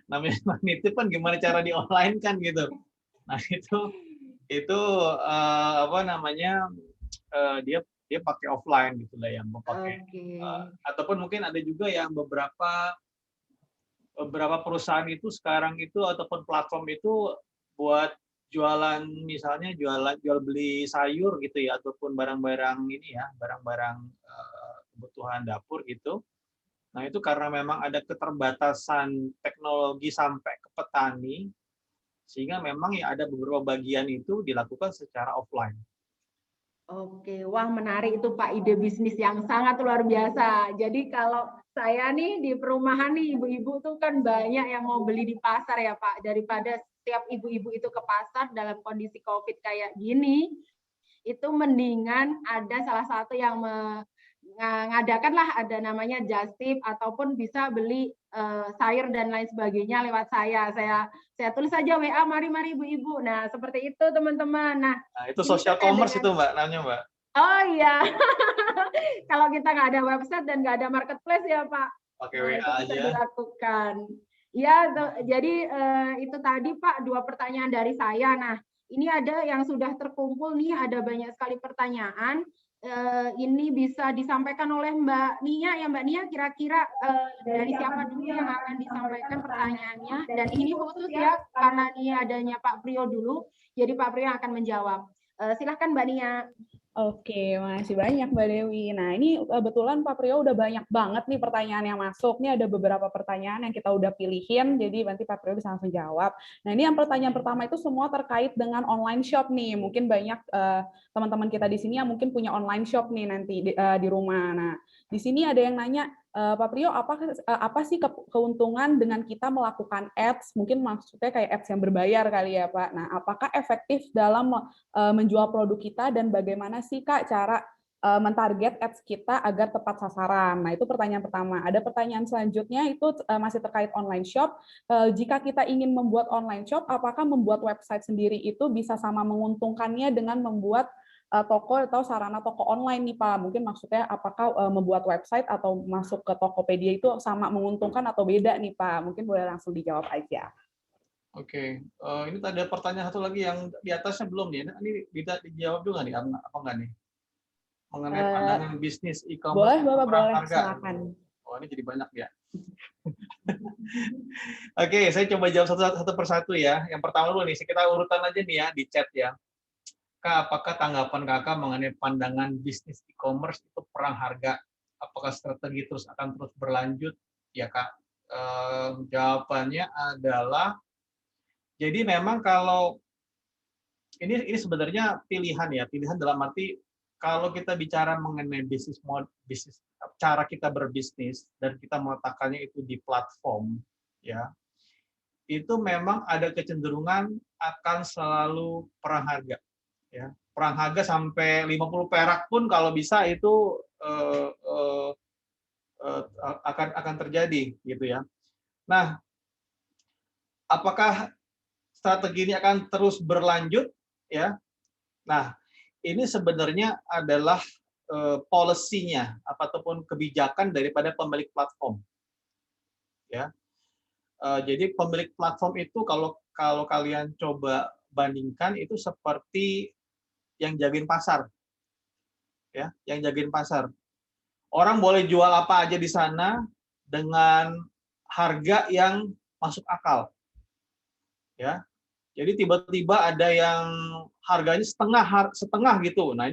Namanya nitip kan gimana cara di online kan gitu. Nah, itu dia pakai offline gitu lah yang mau pakai. Ataupun mungkin ada juga yang beberapa perusahaan itu sekarang itu ataupun platform itu buat jualan, misalnya jual beli sayur gitu ya, ataupun barang-barang ini ya, barang-barang kebutuhan dapur gitu. Nah, itu karena memang ada keterbatasan teknologi sampai ke petani, sehingga memang ya ada beberapa bagian itu dilakukan secara offline. Oke, wah menarik itu Pak, ide bisnis yang sangat luar biasa. Jadi kalau saya nih di perumahan nih, ibu-ibu tuh kan banyak yang mau beli di pasar ya Pak. Daripada setiap ibu-ibu itu ke pasar dalam kondisi COVID kayak gini, itu mendingan ada salah satu yang mengadakanlah ada namanya Just Tip, ataupun bisa beli sayur dan lain sebagainya lewat saya tulis saja WA, mari ibu-ibu. Nah, seperti itu teman-teman. Nah, itu social commerce itu Mbak, namanya Mbak. Oh iya. Kalau kita nggak ada website dan nggak ada marketplace ya Pak, pakai WA aja. Bisa dilakukan. Ya, jadi itu tadi Pak 2 pertanyaan dari saya. Nah, ini ada yang sudah terkumpul nih, ada banyak sekali pertanyaan. ini bisa disampaikan oleh Mbak Nia ya. Mbak Nia, kira-kira dari siapa dulu yang akan disampaikan pertanyaannya? Dan ini khusus ya, karena ini adanya Pak Priyo dulu, jadi Pak Priyo akan menjawab. Silahkan Mbak Nia. Oke, makasih banyak Mbak Dewi. Nah, ini kebetulan Pak Priyo udah banyak banget nih pertanyaan yang masuk. Ini ada beberapa pertanyaan yang kita udah pilihin, jadi nanti Pak Priyo bisa langsung jawab. Nah, ini yang pertanyaan pertama itu semua terkait dengan online shop nih. Mungkin banyak teman-teman kita di sini yang mungkin punya online shop nih nanti di rumah. Nah, di sini ada yang nanya, Pak Priyo, apa sih keuntungan dengan kita melakukan ads? Mungkin maksudnya kayak ads yang berbayar kali ya, Pak. Nah, apakah efektif dalam menjual produk kita dan bagaimana sih Kak cara mentarget ads kita agar tepat sasaran? Nah, itu pertanyaan pertama. Ada pertanyaan selanjutnya itu masih terkait online shop. Jika kita ingin membuat online shop, apakah membuat website sendiri itu bisa sama menguntungkannya dengan membuat toko atau sarana toko online nih Pak? Mungkin maksudnya apakah membuat website atau masuk ke Tokopedia itu sama menguntungkan atau beda nih Pak? Mungkin boleh langsung dijawab aja. Oke, ini ada pertanyaan satu lagi yang di atasnya belum nih. Ini bisa dijawab juga nih, apa enggak nih? Mengenai pandangan bisnis e-commerce. Boleh, Bapak, boleh. Silakan. Oh, ini jadi banyak ya. Oke, saya coba jawab satu persatu ya. Yang pertama dulu nih, kita urutan aja nih ya di chat ya. Kak, apakah tanggapan Kakak mengenai pandangan bisnis e-commerce itu perang harga? Apakah strategi akan terus berlanjut? Ya Kak, jawabannya adalah, jadi memang kalau ini sebenarnya pilihan ya, pilihan dalam arti kalau kita bicara mengenai bisnis cara kita berbisnis dan kita meletakkannya itu di platform ya, itu memang ada kecenderungan akan selalu perang harga ya. Perang harga sampai 50 perak pun kalau bisa itu akan terjadi gitu ya. Nah, apakah strategi ini akan terus berlanjut ya? Nah, ini sebenarnya adalah policy-nya ataupun kebijakan daripada pemilik platform. Ya. Jadi pemilik platform itu kalau kalian coba bandingkan itu seperti yang jagain pasar. Ya, yang jagain pasar. Orang boleh jual apa aja di sana dengan harga yang masuk akal. Ya. Jadi tiba-tiba ada yang harganya setengah gitu. Nah,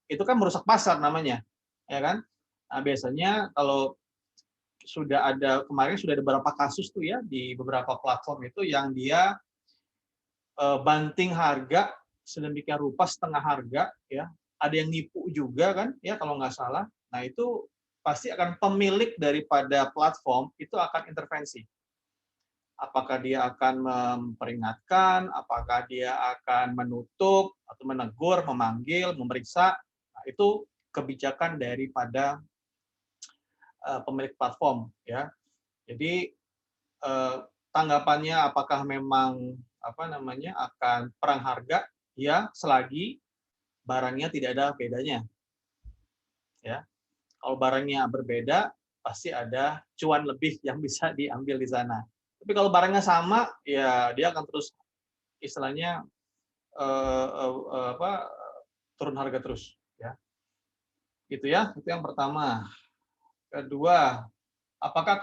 itu kan merusak pasar namanya. Ya kan? Nah, biasanya kalau kemarin sudah ada beberapa kasus tuh ya di beberapa platform itu yang dia banting harga sedemikian rupa setengah harga ya. Ada yang nipu juga kan ya kalau nggak salah. Nah, itu pasti akan pemilik daripada platform itu akan intervensi. Apakah dia akan memperingatkan, apakah dia akan menutup atau menegur, memanggil, memeriksa. Nah, itu kebijakan daripada pemilik platform ya. Jadi tanggapannya apakah memang akan perang harga? Ya, selagi barangnya tidak ada bedanya. Ya. Kalau barangnya berbeda, pasti ada cuan lebih yang bisa diambil di sana. Tapi kalau barangnya sama, ya dia akan terus istilahnya turun harga terus. Ya. Gitu ya, itu yang pertama. Kedua, apakah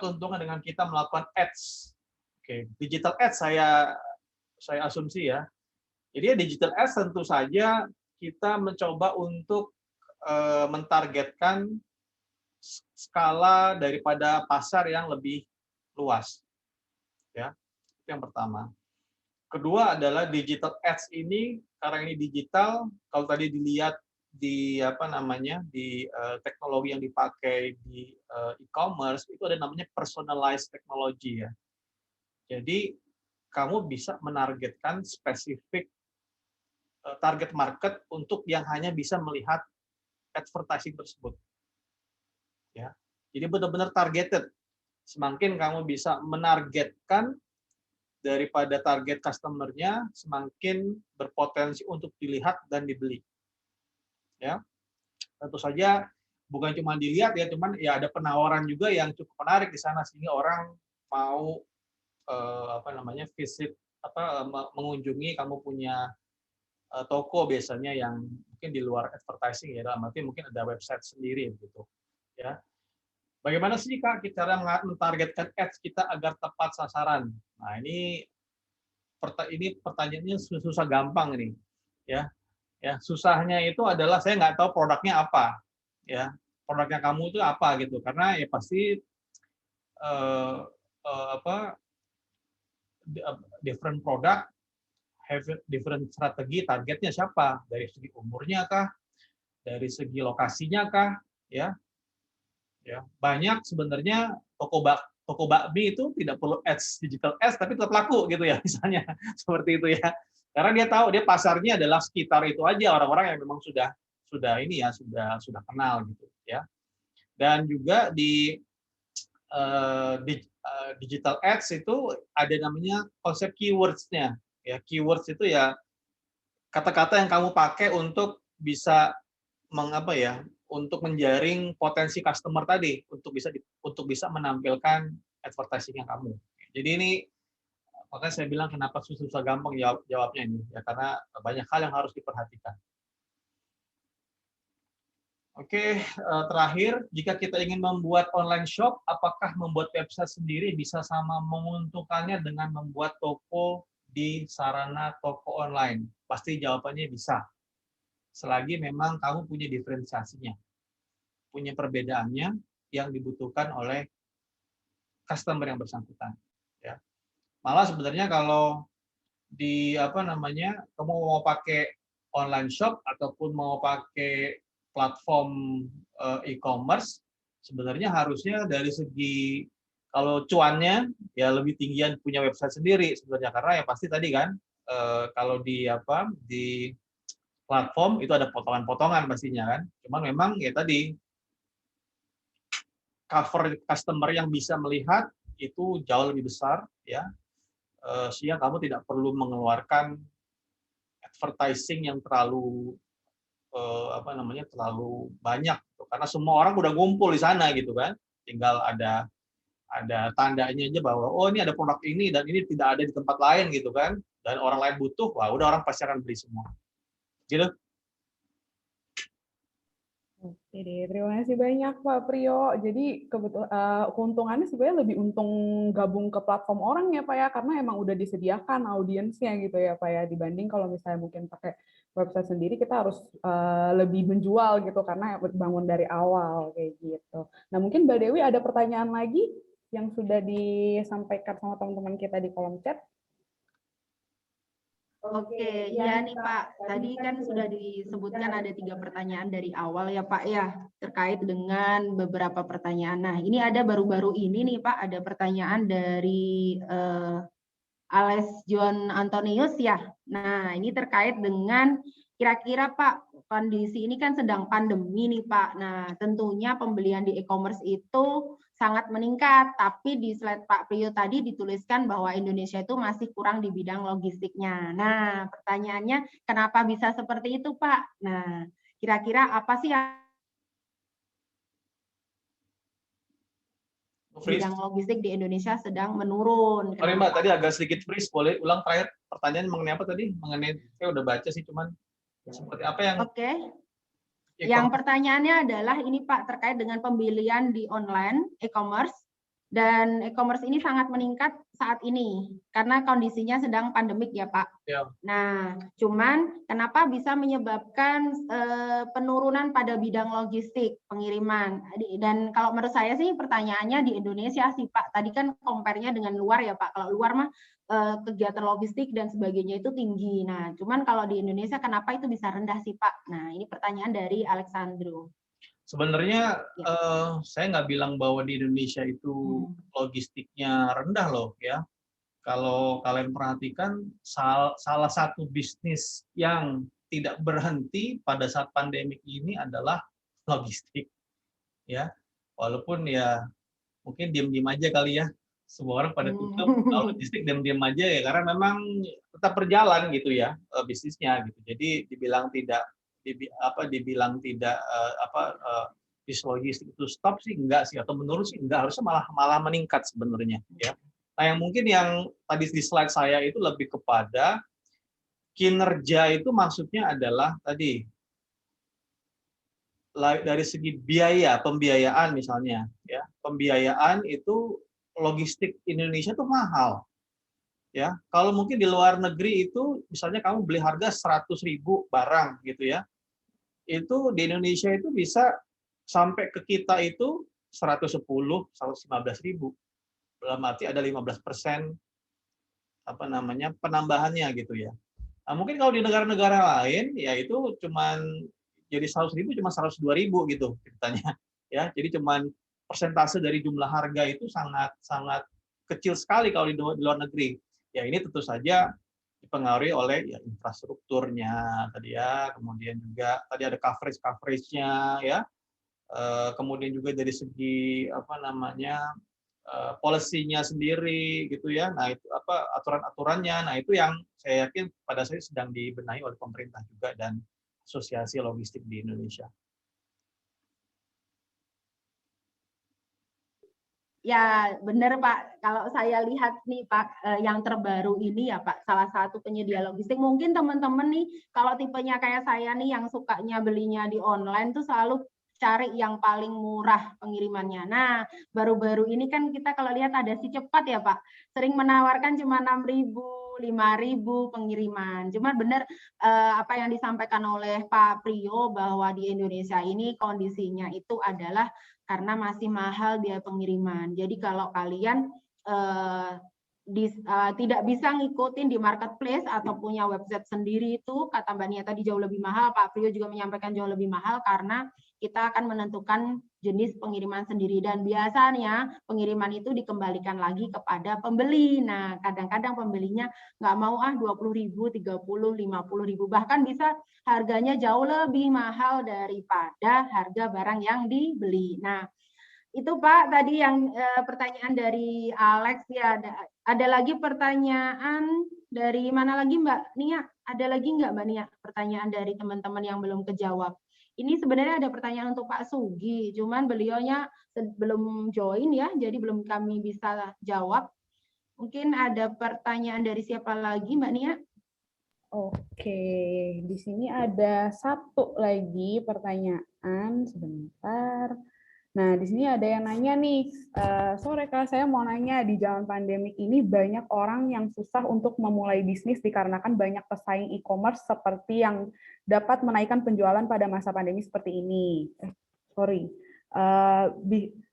keuntungan dengan kita melakukan ads? Oke, digital ads saya asumsi ya. Jadi digital ads tentu saja kita mencoba untuk mentargetkan skala daripada pasar yang lebih luas. Ya, itu yang pertama. Kedua adalah digital ads ini, karena ini digital, kalau tadi dilihat di teknologi yang dipakai di e-commerce itu ada namanya personalized technology ya. Jadi kamu bisa menargetkan spesifik target market untuk yang hanya bisa melihat advertising tersebut. Ya. Jadi benar-benar targeted. Semakin kamu bisa menargetkan daripada target customer-nya, semakin berpotensi untuk dilihat dan dibeli. Ya. Tentu saja bukan cuma dilihat ya, cuman ya ada penawaran juga yang cukup menarik di sana sehingga orang mau visit mengunjungi kamu punya toko biasanya yang mungkin di luar advertising ya, dalam arti mungkin ada website sendiri gitu ya. Bagaimana sih Kak cara mentargetkan ads kita agar tepat sasaran? Nah, ini pertanyaannya susah gampang nih ya. Ya, susahnya itu adalah saya nggak tahu produknya apa ya. Produknya kamu itu apa gitu. Karena ya pasti different product have different strategi, targetnya siapa, dari segi umurnya kah, dari segi lokasinya kah, ya banyak sebenarnya toko bakmi itu tidak perlu ads, digital ads, tapi tetap laku gitu ya, misalnya seperti itu ya, karena dia tahu dia pasarnya adalah sekitar itu aja, orang-orang yang memang sudah ini ya, sudah kenal gitu ya. Dan juga di digital ads itu ada namanya konsep keywords-nya. Ya, keywords itu ya kata-kata yang kamu pakai untuk bisa untuk menjaring potensi customer tadi, untuk bisa menampilkan advertising-nya kamu. Jadi ini makanya saya bilang kenapa susah gampang jawabnya ini ya, karena banyak hal yang harus diperhatikan. Oke, terakhir, jika kita ingin membuat online shop, apakah membuat website sendiri bisa sama menguntungkannya dengan membuat toko di sarana toko online? Pasti jawabannya bisa. Selagi memang kamu punya diferensiasinya, punya perbedaannya yang dibutuhkan oleh customer yang bersangkutan. Ya. Malah sebenarnya kalau kamu mau pakai online shop ataupun mau pakai platform e-commerce, sebenarnya harusnya dari segi kalau cuannya ya lebih tinggian punya website sendiri sebenarnya, karena ya pasti tadi kan kalau di platform itu ada potongan-potongan pastinya kan. Cuman memang ya tadi cover customer yang bisa melihat itu jauh lebih besar ya, sehingga kamu tidak perlu mengeluarkan advertising yang terlalu terlalu banyak gitu. Karena semua orang udah ngumpul di sana gitu kan, tinggal ada tandanya aja bahwa oh ini ada produk ini dan ini tidak ada di tempat lain gitu kan, dan orang lain butuh, wah udah orang pasti akan beli semua gitu. Oke deh, terima kasih banyak Pak Priyo. Jadi keuntungannya sebenarnya lebih untung gabung ke platform orang ya Pak ya, karena emang udah disediakan audiensnya gitu ya Pak ya, dibanding kalau misalnya mungkin pakai website sendiri kita harus lebih menjual gitu, karena bangun dari awal kayak gitu. Nah mungkin Mbak Dewi ada pertanyaan lagi yang sudah disampaikan sama teman-teman kita di kolom chat. Oke, ya nih Pak. Tadi kan sudah disebutkan ada 3 pertanyaan dari awal ya Pak ya, terkait dengan beberapa pertanyaan. Nah, ini ada baru-baru ini nih Pak, ada pertanyaan dari Ales John Antonius ya. Nah, ini terkait dengan kira-kira Pak, kondisi ini kan sedang pandemi nih Pak. Nah, tentunya pembelian di e-commerce itu sangat meningkat, tapi di slide Pak Priyo tadi dituliskan bahwa Indonesia itu masih kurang di bidang logistiknya. Nah, pertanyaannya kenapa bisa seperti itu Pak? Nah, kira-kira apa sih yang bidang logistik di Indonesia sedang menurun? Sorry Mbak, tadi agak sedikit freeze, boleh ulang terakhir pertanyaan mengenai apa tadi? Mengenai, saya udah baca sih, cuman seperti apa yang... Oke. Yang pertanyaannya adalah ini Pak, terkait dengan pembelian di online e-commerce, dan e-commerce ini sangat meningkat saat ini karena kondisinya sedang pandemik ya Pak. Ya. Nah, cuman kenapa bisa menyebabkan penurunan pada bidang logistik pengiriman? Dan kalau menurut saya sih pertanyaannya di Indonesia sih Pak. Tadi kan compare-nya dengan luar ya Pak. Kalau luar mah kegiatan logistik dan sebagainya itu tinggi. Nah, cuman kalau di Indonesia kenapa itu bisa rendah sih Pak? Nah, ini pertanyaan dari Alexandro. Sebenarnya saya nggak bilang bahwa di Indonesia itu logistiknya rendah loh ya. Kalau kalian perhatikan, salah satu bisnis yang tidak berhenti pada saat pandemik ini adalah logistik ya. Walaupun ya mungkin diam-diam aja kali ya. Semua orang pada tutup, logistik diam-diam aja ya, karena memang tetap berjalan gitu ya bisnisnya gitu. Jadi dibilang tidak bis logistik itu stop sih enggak sih, atau menurun sih enggak, harusnya malah meningkat sebenarnya ya. Nah yang mungkin yang tadi di slide saya itu lebih kepada kinerja itu maksudnya adalah tadi dari segi biaya, pembiayaan misalnya, ya, pembiayaan itu logistik Indonesia tuh mahal, ya. Kalau mungkin di luar negeri itu, misalnya kamu beli harga 100.000 barang gitu ya, itu di Indonesia itu bisa sampai ke kita itu 110, 115.000. Dalam arti ada 15% apa namanya penambahannya gitu ya. Nah, mungkin kalau di negara-negara lain ya itu cuman jadi 100.000 cuma 102.000 gitu ceritanya ya. Jadi cuman persentase dari jumlah harga itu sangat sangat kecil sekali kalau di luar negeri. Ya ini tentu saja dipengaruhi oleh ya infrastrukturnya tadi ya, kemudian juga tadi ada coverage-nya ya. Kemudian juga dari segi apa namanya policy-nya sendiri gitu ya. Nah, itu apa aturan-aturannya. Nah, itu yang saya yakin pada saat sedang dibenahi oleh pemerintah juga dan asosiasi logistik di Indonesia. Ya, benar Pak. Kalau saya lihat nih Pak, yang terbaru ini ya Pak, salah satu penyedia logistik. Mungkin teman-teman nih, kalau tipenya kayak saya nih yang sukanya belinya di online tuh selalu cari yang paling murah pengirimannya. Nah, baru-baru ini kan kita kalau lihat ada Si Cepat ya Pak, sering menawarkan cuma 6.000, 5.000 pengiriman. Cuma benar apa yang disampaikan oleh Pak Priyo bahwa di Indonesia ini kondisinya itu adalah karena masih mahal biaya pengiriman. Jadi kalau kalian tidak bisa ngikutin di marketplace atau punya website sendiri itu, kata Mbak Nia tadi jauh lebih mahal, Pak Priyo juga menyampaikan jauh lebih mahal karena kita akan menentukan jenis pengiriman sendiri dan biasanya pengiriman itu dikembalikan lagi kepada pembeli. Nah, kadang-kadang pembelinya nggak mau 20.000, 30.000, 50.000, bahkan bisa harganya jauh lebih mahal daripada harga barang yang dibeli. Nah, itu Pak tadi yang pertanyaan dari Alex ya. Ada lagi pertanyaan dari mana lagi Mbak Nia? Ada lagi nggak Mbak Nia pertanyaan dari teman-teman yang belum kejawab? Ini sebenarnya ada pertanyaan untuk Pak Sugi, cuman beliaunya belum join ya, jadi belum kami bisa jawab. Mungkin ada pertanyaan dari siapa lagi Mbak Nia? Oke, di sini ada satu lagi pertanyaan, sebentar. Nah, di sini ada yang nanya nih, sore Kak, saya mau nanya, di zaman pandemik ini banyak orang yang susah untuk memulai bisnis dikarenakan banyak pesaing e-commerce seperti yang dapat menaikkan penjualan pada masa pandemi seperti ini.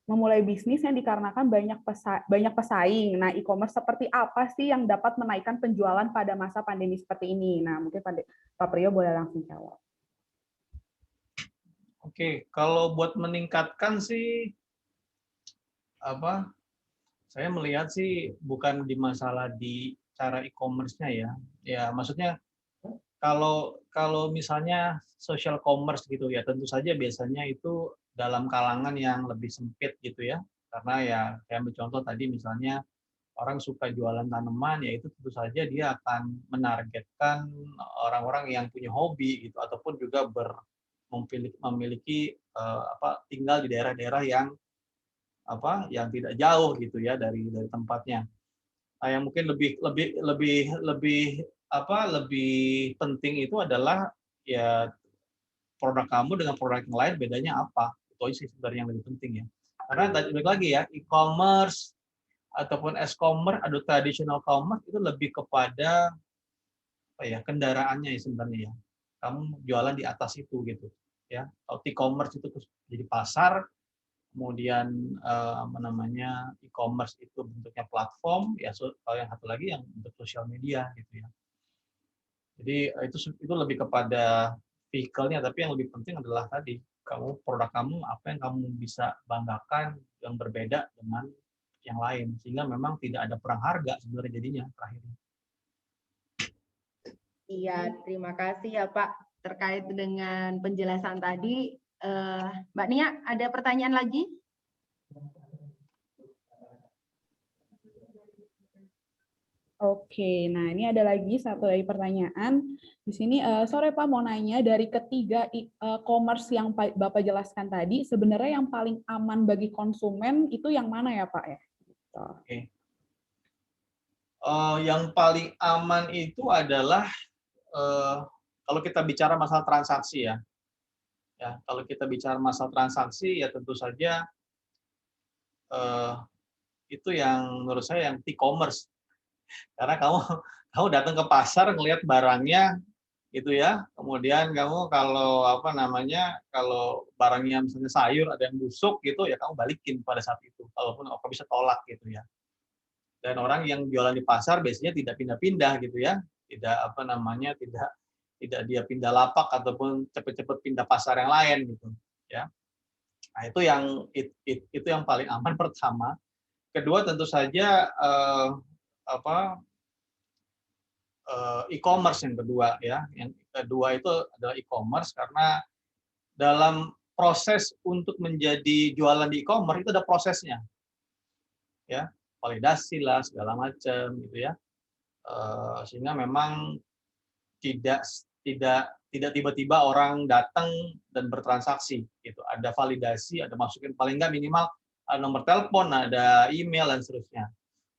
Memulai bisnis yang dikarenakan banyak pesaing. Nah, e-commerce seperti apa sih yang dapat menaikkan penjualan pada masa pandemi seperti ini? Nah, mungkin Pak Priyo boleh langsung jawab. Oke, kalau buat meningkatkan sih apa? Saya melihat sih bukan di masalah di cara e-commerce-nya ya. Ya, maksudnya kalau misalnya social commerce gitu ya, tentu saja biasanya itu dalam kalangan yang lebih sempit gitu ya. Karena ya kayak contoh tadi misalnya orang suka jualan tanaman, ya itu tentu saja dia akan menargetkan orang-orang yang punya hobi gitu ataupun juga memiliki tinggal di daerah-daerah yang yang tidak jauh gitu ya dari tempatnya. Nah, yang mungkin lebih penting itu adalah ya produk kamu dengan produk yang lain bedanya apa? Itu aja sih sebenarnya yang lebih penting ya. Karena balik lagi ya, e-commerce ataupun e-commerce atau traditional commerce itu lebih kepada kendaraannya ya sebenarnya ya. Kamu jualan di atas itu gitu ya. Kalau e-commerce itu jadi pasar, kemudian e-commerce itu bentuknya platform, ya kalau yang satu lagi yang bentuk sosial media gitu ya. Jadi itu lebih kepada vehicle-nya, tapi yang lebih penting adalah tadi produk kamu apa yang kamu bisa banggakan yang berbeda dengan yang lain, sehingga memang tidak ada perang harga sebenarnya jadinya terakhirnya. Iya, terima kasih ya Pak terkait dengan penjelasan tadi. Mbak Nia, ada pertanyaan lagi? Oke, nah ini ada lagi satu lagi pertanyaan. Di sini, sore Pak, mau nanya, dari ketiga e-commerce yang Bapak jelaskan tadi, sebenarnya yang paling aman bagi konsumen itu yang mana ya Pak? Ya? Oke. Yang paling aman itu adalah kalau kita bicara masalah transaksi ya, kalau kita bicara masalah transaksi ya tentu saja itu yang menurut saya yang e-commerce, karena kamu datang ke pasar ngelihat barangnya gitu ya, kemudian kamu kalau kalau barangnya misalnya sayur ada yang busuk gitu ya kamu balikin pada saat itu, kalaupun kamu bisa tolak gitu ya. Dan orang yang jualan di pasar biasanya tidak pindah-pindah gitu ya, tidak tidak dia pindah lapak ataupun cepet-cepet pindah pasar yang lain gitu ya. Nah itu yang paling aman pertama. Kedua tentu saja e-commerce yang kedua ya. Yang kedua itu adalah e-commerce, karena dalam proses untuk menjadi jualan di e-commerce itu ada prosesnya. Ya, validasi lah segala macam gitu ya. Sehingga memang tidak tiba-tiba orang datang dan bertransaksi gitu. Ada validasi, ada masukin paling nggak minimal ada nomor telepon, ada email dan seterusnya.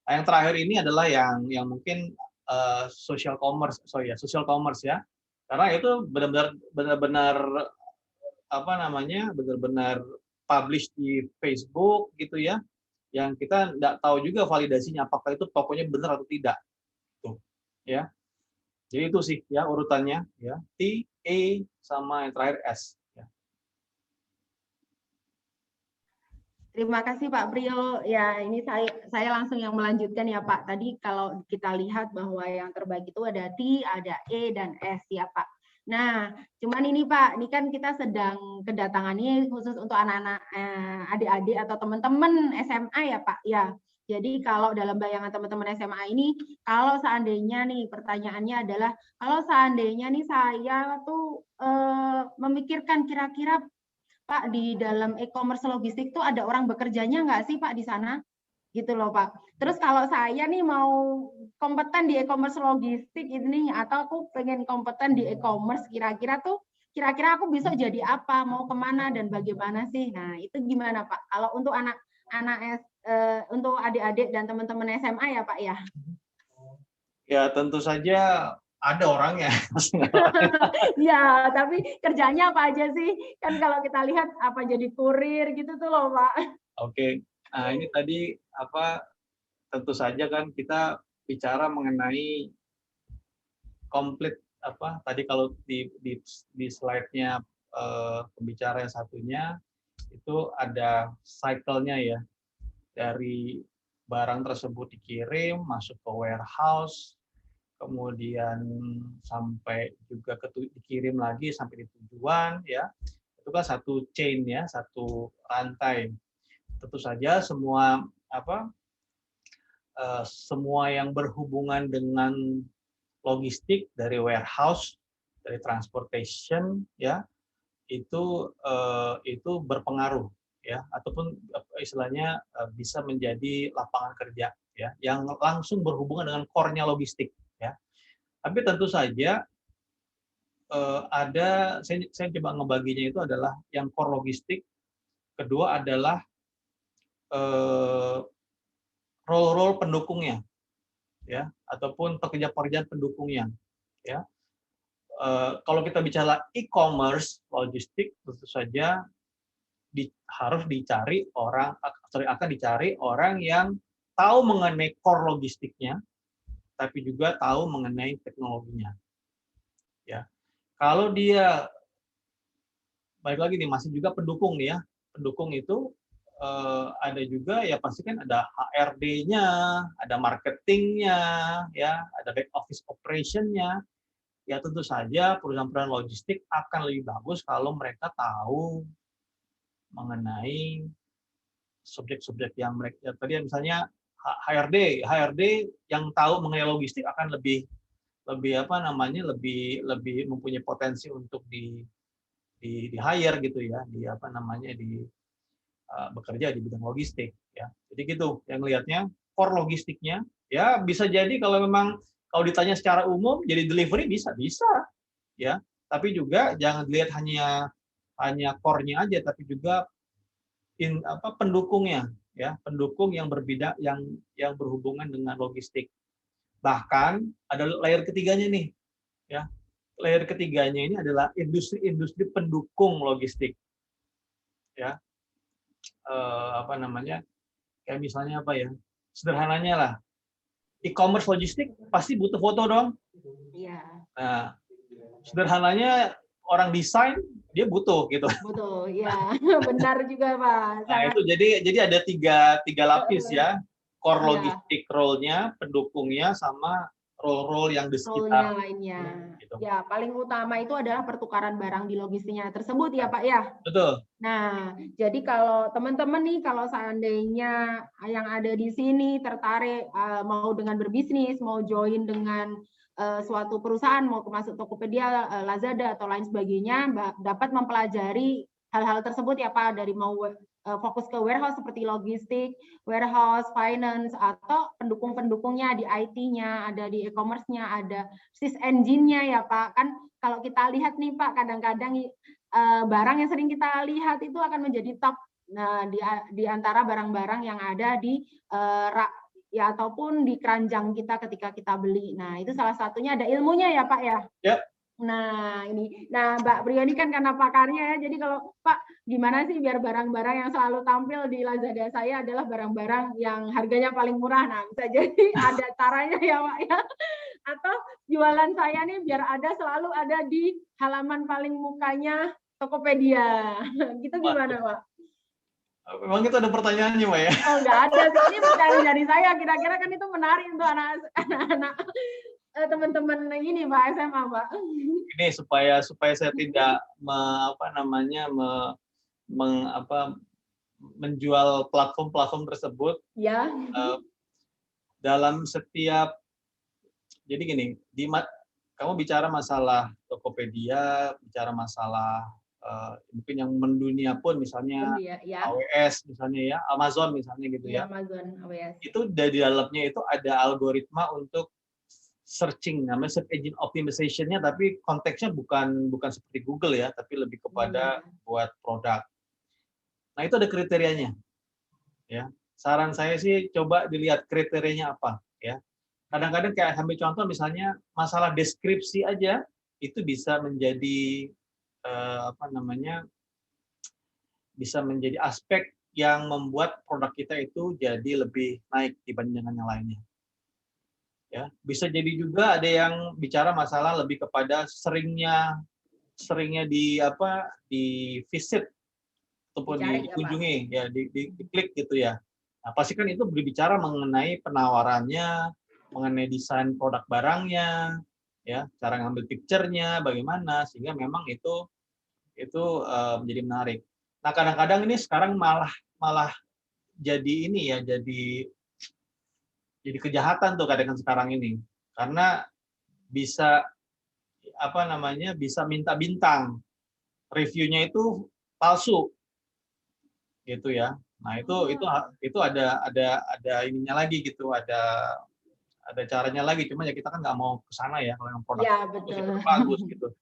Nah, yang terakhir ini adalah yang mungkin social commerce ya, karena itu benar-benar benar-benar publish di Facebook gitu ya, yang kita nggak tahu juga validasinya apakah itu tokonya benar atau tidak, tuh ya. Jadi itu sih ya urutannya ya, T, E sama yang terakhir S. Terima kasih Pak Priyo. Ya, ini saya langsung yang melanjutkan ya Pak. Tadi kalau kita lihat bahwa yang terbagi itu ada T, ada E, dan S ya Pak. Nah, cuman ini Pak, ini kan kita sedang kedatangan ini khusus untuk anak-anak adik-adik atau teman-teman SMA ya Pak. Ya, jadi kalau dalam bayangan teman-teman SMA ini, kalau seandainya nih pertanyaannya adalah, kalau seandainya nih saya tuh memikirkan kira-kira Pak, di dalam e-commerce logistik itu ada orang bekerjanya nggak sih Pak di sana? Gitu loh Pak. Terus kalau saya nih mau kompeten di e-commerce logistik ini, atau aku pengen kompeten di e-commerce, kira-kira aku bisa jadi apa? Mau kemana dan bagaimana sih? Nah itu gimana Pak? Kalau untuk untuk adik-adik dan teman-teman SMA ya Pak ya? Ya tentu saja ada orangnya. Ya, tapi kerjanya apa aja sih? Kan kalau kita lihat apa jadi kurir gitu tuh loh, Pak. Oke. Nah, ini tadi tentu saja kan kita bicara mengenai komplit tadi kalau di slide-nya pembicara yang satunya itu ada cycle-nya ya. Dari barang tersebut dikirim masuk ke warehouse, kemudian sampai juga dikirim lagi sampai di tujuan ya, itu kan satu chain ya, satu rantai. Tentu saja semua semua yang berhubungan dengan logistik, dari warehouse, dari transportation ya, itu berpengaruh ya, ataupun istilahnya bisa menjadi lapangan kerja ya, yang langsung berhubungan dengan core-nya logistik ya. Tapi tentu saja saya coba ngebaginya itu adalah yang core logistik, kedua adalah role-role pendukungnya ya, ataupun pekerjaan pendukungnya ya. Kalau kita bicara e-commerce logistik, tentu saja akan dicari orang yang tahu mengenai core logistiknya, tapi juga tahu mengenai teknologinya. Ya, kalau dia balik lagi nih masih juga pendukung nih ya, pendukung itu ada juga ya pasti kan ada HRD-nya, ada marketingnya, ya, ada back office operation-nya. Ya tentu saja perusahaan-perusahaan logistik akan lebih bagus kalau mereka tahu mengenai subjek-subjek yang mereka tadi misalnya HRD yang tahu mengenai logistik akan lebih mempunyai potensi untuk di hire gitu ya, bekerja di bidang logistik ya. Jadi gitu yang lihatnya core logistiknya ya, bisa jadi kalau ditanya secara umum jadi delivery bisa ya, tapi juga jangan dilihat hanya core-nya aja, tapi juga pendukungnya ya, pendukung yang berbeda yang berhubungan dengan logistik. Bahkan ada layer ketiganya nih ya, layer ketiganya ini adalah industri-industri pendukung logistik. Ya, apa namanya? Kayak misalnya apa ya? Sederhananya lah, e-commerce logistik pasti butuh foto dong. Iya. Nah, sederhananya orang desain dia butuh gitu. Betul, ya. Benar juga, Pak. Nah, Sangat. itu jadi ada tiga lapis ya. Core Iya. logistik role-nya, pendukungnya, sama role-role yang di Role-nya sekitar. lainnya. Gitu. Ya, paling utama itu adalah pertukaran barang di logistiknya tersebut ya, Pak ya. Betul. Nah, jadi kalau teman-teman nih, kalau seandainya yang ada di sini tertarik mau dengan berbisnis, mau join dengan suatu perusahaan, mau masuk Tokopedia, Lazada atau lain sebagainya, dapat mempelajari hal-hal tersebut ya Pak, dari mau fokus ke warehouse seperti logistik, warehouse, finance, atau pendukung-pendukungnya di IT-nya, ada di e-commerce-nya, ada sys engine-nya ya Pak. Kan kalau kita lihat nih Pak, kadang-kadang barang yang sering kita lihat itu akan menjadi top. Nah, di antara barang-barang yang ada di ya ataupun di keranjang kita ketika kita beli. Nah, itu salah satunya ada ilmunya ya, Pak ya. Yep. Nah, ini. Nah, Mbak Priyo ini kan karena pakarnya ya. Jadi kalau Pak, gimana sih biar barang-barang yang selalu tampil di Lazada saya adalah barang-barang yang harganya paling murah. Nah, bisa jadi ada caranya ya, Pak ya. Atau jualan saya nih biar selalu ada di halaman paling mukanya Tokopedia. Gitu gimana, Pak? Memang itu ada pertanyaannya, Mbak ya? Oh, nggak ada. Ini pertanyaan dari saya. Kira-kira kan itu menarik untuk anak-anak teman-teman ini, Pak, SMA, Pak. Ini supaya saya tidak menjual platform tersebut. Ya. Dalam setiap, jadi gini, kamu bicara masalah Tokopedia, bicara masalah mungkin yang mendunia pun, misalnya ya. AWS misalnya ya, Amazon misalnya gitu ya. Amazon, AWS. Itu di dalamnya itu ada algoritma untuk searching, namanya search engine optimization-nya, tapi konteksnya bukan seperti Google ya, tapi lebih kepada buat produk. Nah, itu ada kriterianya. Ya. Saran saya sih coba dilihat kriterianya apa ya. Kadang-kadang kayak ambil contoh misalnya masalah deskripsi aja itu bisa menjadi bisa menjadi aspek yang membuat produk kita itu jadi lebih naik dibandingkan yang lainnya. Ya, bisa jadi juga ada yang bicara masalah lebih kepada seringnya di visit ataupun dikunjungi ya, diklik gitu ya. Nah, pasti kan itu berbicara mengenai penawarannya, mengenai desain produk barangnya, ya, cara ngambil picture-nya bagaimana, sehingga memang itu menjadi menarik. Nah, kadang-kadang ini sekarang malah jadi ini ya, jadi kejahatan tuh kadang-kadang sekarang ini, karena bisa bisa minta bintang, reviewnya itu palsu, gitu ya. Nah, itu ada ininya lagi gitu, ada caranya lagi, cuma ya kita kan nggak mau ke sana ya, kalau yang produk bagus gitu.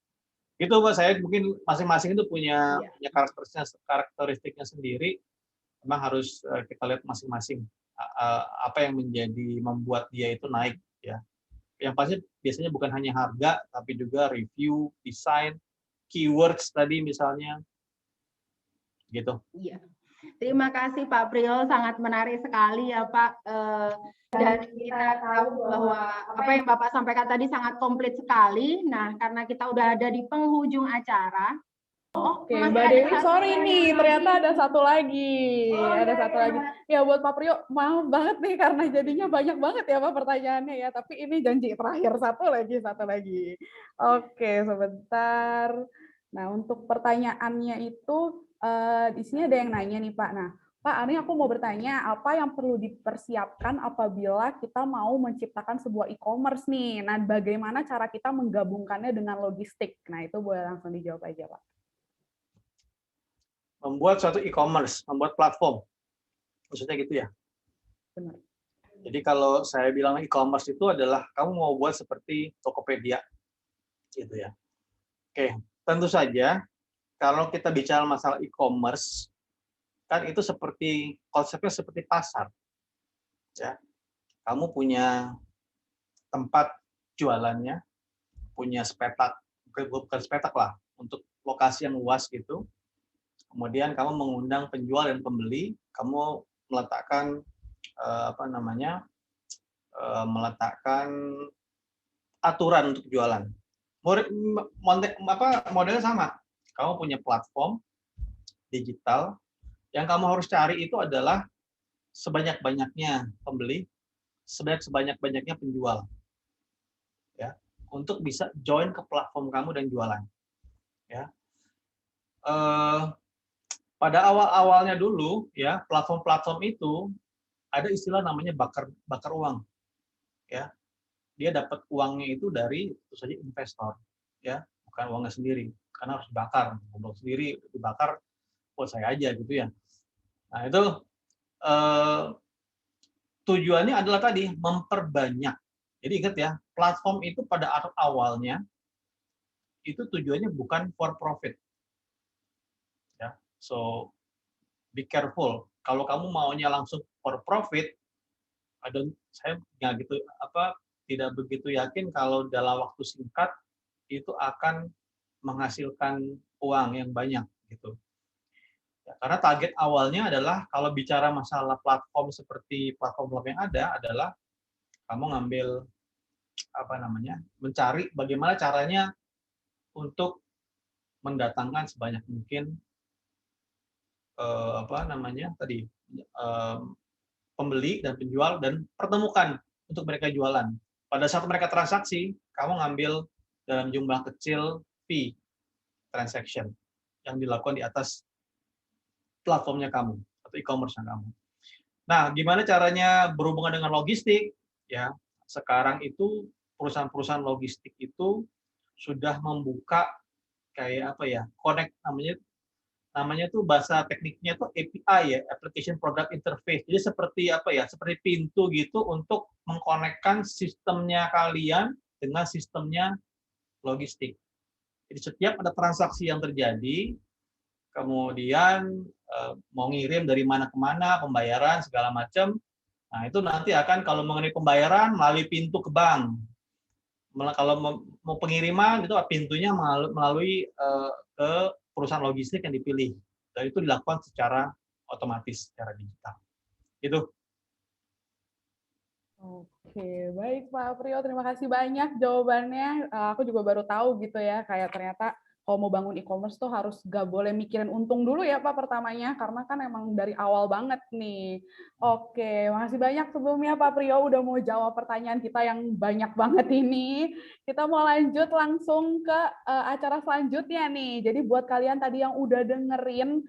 Itu Mbak, saya mungkin masing-masing itu punya karakteristiknya sendiri. Memang harus kita lihat masing-masing apa yang membuat dia itu naik ya. Yang pasti biasanya bukan hanya harga, tapi juga review, desain, keywords tadi misalnya, gitu. Iya. Terima kasih Pak Priyo, sangat menarik sekali ya Pak. Dan kita tahu bahwa apa yang Bapak sampaikan tadi sangat komplit sekali. Nah, karena kita udah ada di penghujung acara. Oke, Mbak Dewi, sorry nih, ternyata ada satu lagi. Satu lagi. Ya, buat Pak Priyo, maaf banget nih karena jadinya banyak banget ya Pak pertanyaannya ya. Tapi ini janji terakhir, satu lagi. Oke, sebentar. Nah, untuk pertanyaannya itu, di sini ada yang nanya nih Pak. Nah, Pak, ini aku mau bertanya, apa yang perlu dipersiapkan apabila kita mau menciptakan sebuah e-commerce nih? Nah, bagaimana cara kita menggabungkannya dengan logistik? Nah, itu boleh langsung dijawab aja Pak. Membuat suatu e-commerce, membuat platform, maksudnya gitu ya. Benar. Jadi kalau saya bilang e-commerce itu adalah kamu mau buat seperti Tokopedia, gitu ya. Oke, tentu saja kalau kita bicara masalah e-commerce, kan itu konsepnya seperti pasar, ya. Kamu punya tempat jualannya, punya sepetak bukan petak lah, untuk lokasi yang luas gitu. Kemudian kamu mengundang penjual dan pembeli, kamu meletakkan meletakkan aturan untuk jualan. Modelnya sama. Kamu punya platform digital, yang kamu harus cari itu adalah sebanyak-banyaknya pembeli, sebanyak-banyaknya penjual, ya, untuk bisa join ke platform kamu dan jualan. Ya, pada awal-awalnya dulu, ya, platform-platform itu ada istilah namanya bakar uang, ya. Dia dapat uangnya itu dari tentu saja investor, ya, bukan uangnya sendiri, karena harus dibakar, uang sendiri dibakar buat saya aja gitu ya. Nah itu tujuannya adalah tadi memperbanyak. Jadi ingat ya, platform itu pada awalnya itu tujuannya bukan for profit. Ya, so be careful. Kalau kamu maunya langsung for profit, saya tidak begitu yakin kalau dalam waktu singkat itu akan menghasilkan uang yang banyak gitu. Ya, karena target awalnya adalah kalau bicara masalah platform seperti platform yang ada adalah kamu ngambil mencari bagaimana caranya untuk mendatangkan sebanyak mungkin pembeli dan penjual dan pertemukan untuk mereka jualan. Pada saat mereka transaksi, kamu ngambil dalam jumlah kecil fee transaction yang dilakukan di atas platformnya kamu atau e-commerce kamu. Nah, gimana caranya berhubungan dengan logistik? Ya, sekarang itu perusahaan-perusahaan logistik itu sudah membuka kayak connect namanya tuh bahasa tekniknya tuh API ya, Application Product Interface. Jadi seperti pintu gitu untuk mengkonekkan sistemnya kalian dengan sistemnya logistik. Jadi setiap ada transaksi yang terjadi, kemudian mau ngirim dari mana ke mana, pembayaran segala macam. Nah, itu nanti akan kalau mengenai pembayaran melalui pintu ke bank. Kalau mau pengiriman itu pintunya melalui ke perusahaan logistik yang dipilih. Dan itu dilakukan secara otomatis, secara digital. Itu. Oke, baik Pak Priyo, terima kasih banyak jawabannya. Aku juga baru tahu gitu ya, kayak ternyata kalau mau bangun e-commerce tuh harus gak boleh mikirin untung dulu ya Pak pertamanya, karena kan emang dari awal banget nih. Oke, makasih banyak sebelumnya Pak Priyo udah mau jawab pertanyaan kita yang banyak banget ini. Kita mau lanjut langsung ke acara selanjutnya nih. Jadi buat kalian tadi yang udah dengerin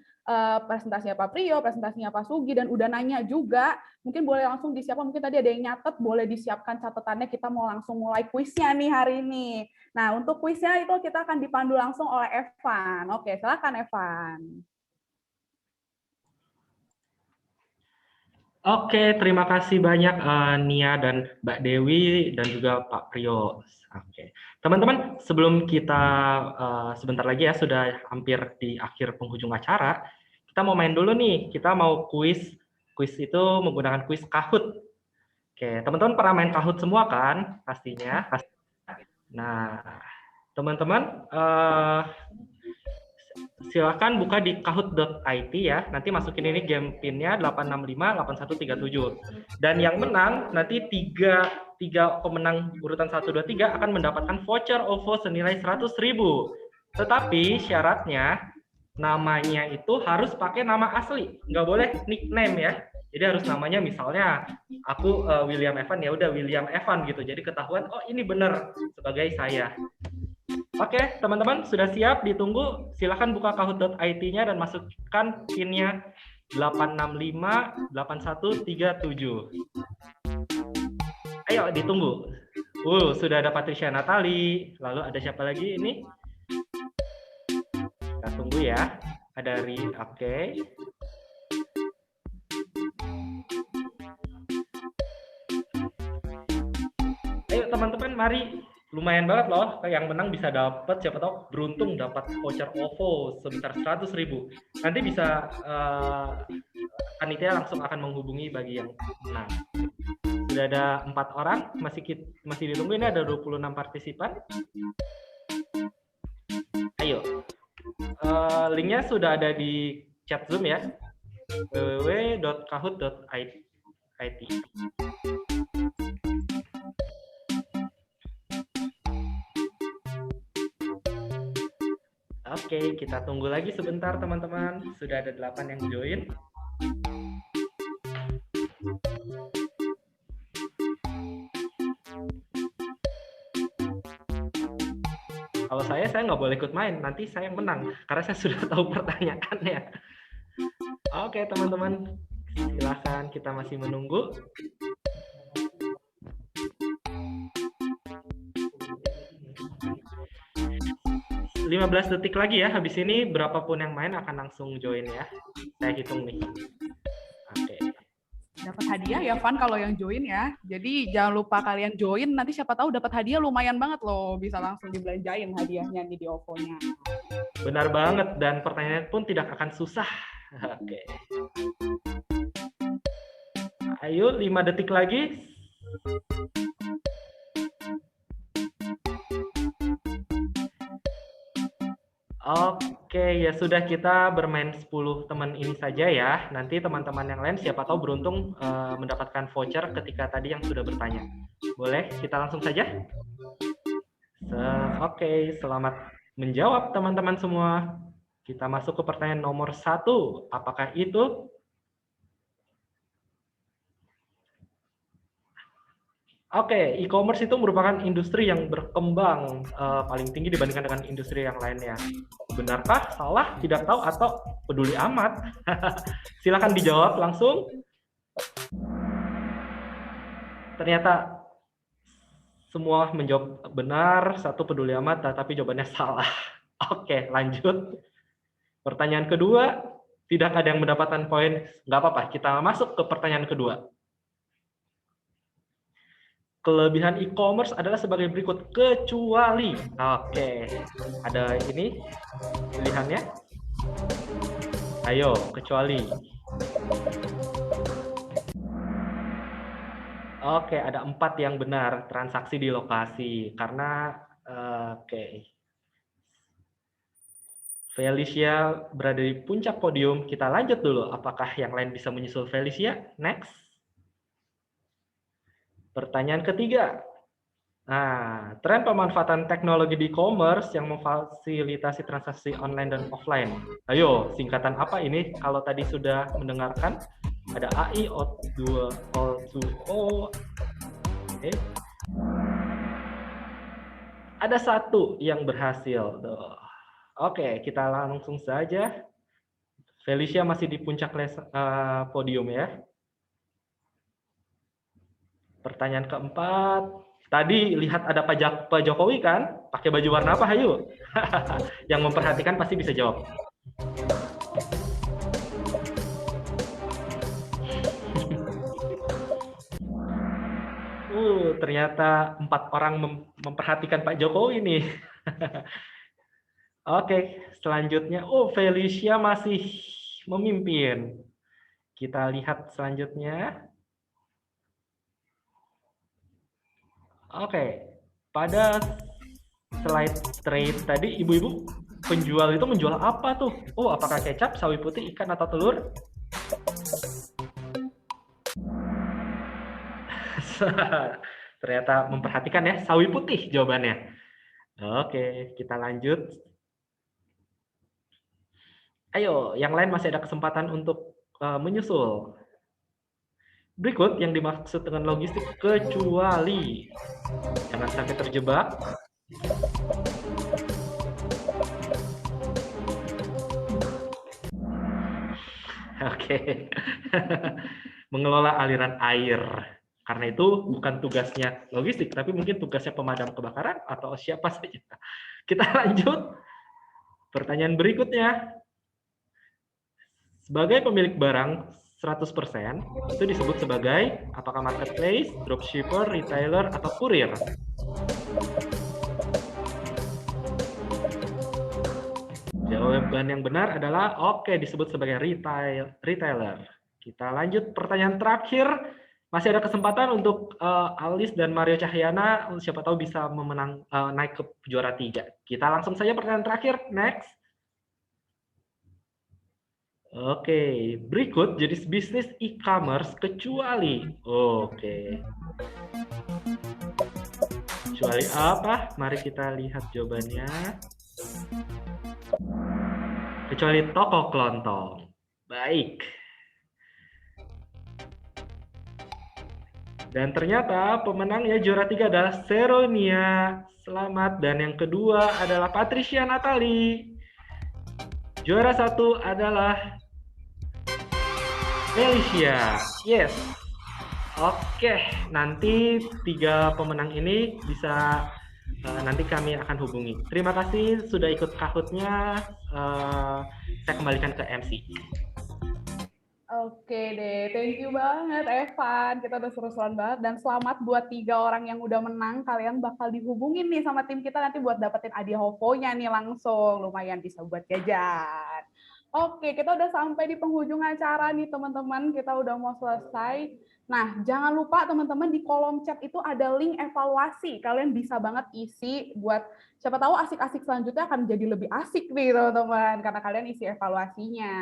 presentasinya Pak Priyo, presentasinya Pak Sugi, dan udah nanya juga, mungkin boleh langsung disiapkan, mungkin tadi ada yang nyatet, boleh disiapkan catatannya, kita mau langsung mulai kuisnya nih hari ini. Nah, untuk kuisnya itu kita akan dipandu langsung oleh Evan. Oke, silakan Evan. Oke, terima kasih banyak Nia dan Mbak Dewi dan juga Pak Priyo. Oke, teman-teman, sebelum kita sebentar lagi ya, sudah hampir di akhir penghujung acara, kita mau main dulu nih. Kita mau kuis. Kuis itu menggunakan kuis Kahoot. Oke, teman-teman pernah main Kahoot semua kan? Pastinya. Nah, teman-teman, silakan buka di kahoot.it ya. Nanti masukin ini game pinnya 8658137. Dan yang menang nanti tiga pemenang urutan 1 2 3 akan mendapatkan voucher OVO senilai 100.000. Tetapi syaratnya namanya itu harus pakai nama asli, nggak boleh nickname ya. Jadi harus namanya, misalnya aku William Evan, ya udah William Evan gitu. Jadi ketahuan oh ini benar sebagai saya. Oke, teman-teman sudah siap? Ditunggu. Silakan buka kahoot.it-nya dan masukkan PIN-nya 8658137. Ayo ditunggu. Sudah ada Patricia Natali. Lalu ada siapa lagi ini? Kita tunggu ya. Ada oke. Ayo teman-teman, mari. Lumayan banget loh, yang menang bisa dapat, siapa tahu beruntung dapat voucher OVO sebesar 100.000. Nanti bisa panitia langsung akan menghubungi bagi yang menang. Sudah ada 4 orang, masih ditunggu. Ini ada 26 partisipan. Linknya sudah ada di chat Zoom ya, www.kahoot.it. Oke, kita tunggu lagi sebentar teman-teman. Sudah ada 8 yang join. Kalau saya nggak boleh ikut main, nanti saya yang menang, karena saya sudah tahu pertanyaannya. Oke teman-teman, silakan, kita masih menunggu. 15 detik lagi ya, habis ini berapapun yang main akan langsung join ya. Saya hitung nih. Oke. Dapat hadiah ya, Van, kalau yang join ya. Jadi jangan lupa kalian join, nanti siapa tahu dapat hadiah lumayan banget loh. Bisa langsung dibelanjain hadiahnya nih di OVO-nya. Benar banget, dan pertanyaan pun tidak akan susah. Oke. Ayo, 5 detik lagi. Oke, ya sudah, kita bermain 10 teman ini saja ya. Nanti teman-teman yang lain siapa tahu beruntung mendapatkan voucher ketika tadi yang sudah bertanya. Boleh, kita langsung saja? Oke, selamat menjawab teman-teman semua. Kita masuk ke pertanyaan nomor 1. Apakah itu? Oke, e-commerce itu merupakan industri yang berkembang paling tinggi dibandingkan dengan industri yang lainnya. Benarkah, salah, tidak tahu, atau peduli amat? Silakan dijawab langsung. Ternyata semua menjawab benar, satu peduli amat, tapi jawabannya salah. Oke, lanjut. Pertanyaan kedua, tidak ada yang mendapatkan poin, nggak apa-apa. Kita masuk ke pertanyaan kedua. Kelebihan e-commerce adalah sebagai berikut, kecuali. Oke, ada ini pilihannya. Ayo, kecuali. Oke, ada 4 yang benar, transaksi di lokasi. Karena, oke. Felicia berada di puncak podium. Kita lanjut dulu. Apakah yang lain bisa menyusul Felicia? Next. Pertanyaan ketiga. Nah, tren pemanfaatan teknologi di e-commerce yang memfasilitasi transaksi online dan offline. Ayo, singkatan apa ini? Kalau tadi sudah mendengarkan, ada AI, O2, O2O. Oke. Ada 1 yang berhasil. Oke, kita langsung saja. Felicia masih di puncak podium ya. Pertanyaan keempat, tadi lihat ada Pak Jokowi kan? Pakai baju warna apa, Hayu? Yang memperhatikan pasti bisa jawab. Ternyata 4 orang memperhatikan Pak Jokowi nih. Oke, selanjutnya. Felicia masih memimpin. Kita lihat selanjutnya. Oke, pada slide trade tadi ibu-ibu penjual itu menjual apa tuh? Apakah kecap, sawi putih, ikan, atau telur? Ternyata memperhatikan ya, sawi putih jawabannya. Oke, kita lanjut. Ayo, yang lain masih ada kesempatan untuk menyusul. Berikut yang dimaksud dengan logistik kecuali. Jangan sampai terjebak. Oke. Mengelola aliran air. Karena itu bukan tugasnya logistik, tapi mungkin tugasnya pemadam kebakaran atau siapa saja. Kita lanjut. Pertanyaan berikutnya. Sebagai pemilik barang 100% itu disebut sebagai apakah marketplace, dropshipper, retailer, atau kurir? Jawaban yang benar adalah disebut sebagai retailer. Kita lanjut pertanyaan terakhir. Masih ada kesempatan untuk Alis dan Mario Cahyana, siapa tahu bisa naik ke juara 3. Kita langsung saja pertanyaan terakhir. Next. Oke, berikut jenis bisnis e-commerce kecuali. Oke. Kecuali apa? Mari kita lihat jawabannya. Kecuali toko kelontong. Baik. Dan ternyata pemenangnya juara 3 adalah Seronia. Selamat. Dan yang kedua adalah Patricia Natali. Juara 1 adalah Felicia. Yes. Oke, nanti 3 pemenang ini bisa nanti kami akan hubungi. Terima kasih sudah ikut Kahoot-nya. Saya kembalikan ke MC. Oke deh, thank you banget Evan. Kita udah seru-seruan banget dan selamat buat 3 orang yang udah menang. Kalian bakal dihubungin nih sama tim kita nanti buat dapetin hadiah OVO-nya nih langsung. Lumayan bisa buat jajan. Oke, kita udah sampai di penghujung acara nih teman-teman. Kita udah mau selesai. Nah, jangan lupa teman-teman di kolom chat itu ada link evaluasi. Kalian bisa banget isi buat siapa tahu asik-asik selanjutnya akan jadi lebih asik nih teman-teman karena kalian isi evaluasinya.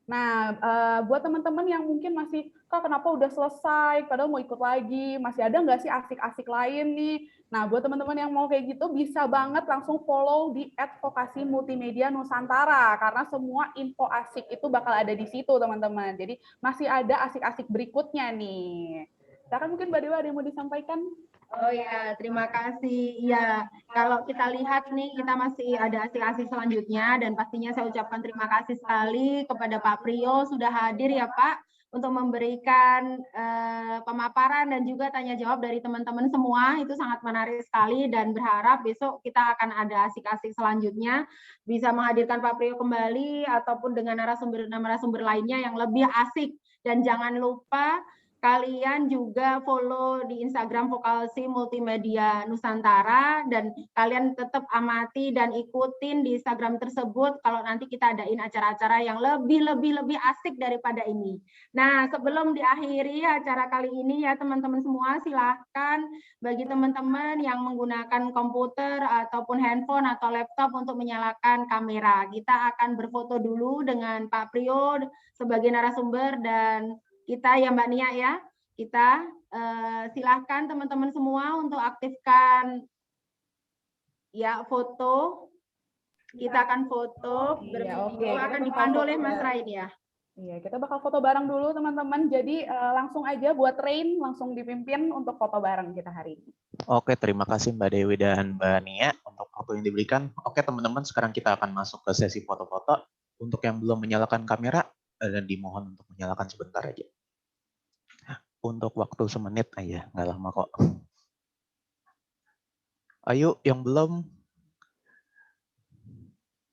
Nah, buat teman-teman yang mungkin masih, Kak, kenapa udah selesai, padahal mau ikut lagi, masih ada nggak sih asik-asik lain nih? Nah, buat teman-teman yang mau kayak gitu, bisa banget langsung follow di @vokasi-multimedia-nusantara, karena semua info asik itu bakal ada di situ, teman-teman. Jadi, masih ada asik-asik berikutnya nih. Sekarang mungkin Mbak Dewa ada yang mau disampaikan? Oh ya, terima kasih. Ya, kalau kita lihat nih, kita masih ada asik-asik selanjutnya dan pastinya saya ucapkan terima kasih sekali kepada Pak Priyo sudah hadir ya Pak untuk memberikan pemaparan dan juga tanya jawab dari teman-teman semua. Itu sangat menarik sekali dan berharap besok kita akan ada asik-asik selanjutnya bisa menghadirkan Pak Priyo kembali ataupun dengan narasumber lainnya yang lebih asik. Dan jangan lupa kalian juga follow di Instagram Vokasi Multimedia Nusantara dan kalian tetap amati dan ikutin di Instagram tersebut kalau nanti kita adain acara-acara yang lebih asik daripada ini. Nah, sebelum diakhiri acara kali ini ya teman-teman semua, silahkan bagi teman-teman yang menggunakan komputer ataupun handphone atau laptop untuk menyalakan kamera. Kita akan berfoto dulu dengan Pak Priyo sebagai narasumber dan kita ya Mbak Nia ya, kita silahkan teman-teman semua untuk aktifkan ya foto. Kita akan foto, bervideo, akan dipandu oleh Mas Rain ya. Iya, kita bakal foto bareng dulu teman-teman. Jadi langsung aja buat Rain, langsung dipimpin untuk foto bareng kita hari ini. Oke, terima kasih Mbak Dewi dan Mbak Nia untuk waktu yang diberikan. Oke teman-teman, sekarang kita akan masuk ke sesi foto-foto. Untuk yang belum menyalakan kamera, dan dimohon untuk menyalakan sebentar aja. Untuk waktu semenit aja, nggak lama kok. Ayo, yang belum.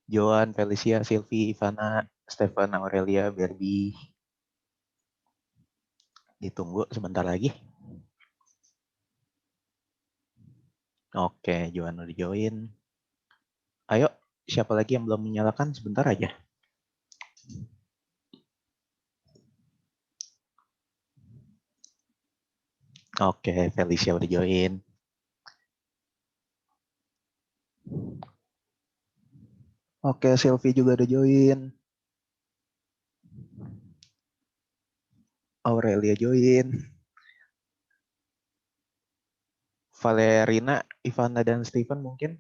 Joan, Felicia, Sylvie, Ivana, Stefan, Aurelia, Barbie. Ditunggu sebentar lagi. Oke, Joan udah join. Ayo, siapa lagi yang belum menyalakan? Sebentar aja. Oke, Felicia udah join. Oke, Sylvie juga udah join. Aurelia join. Valerina, Ivana, dan Steven mungkin.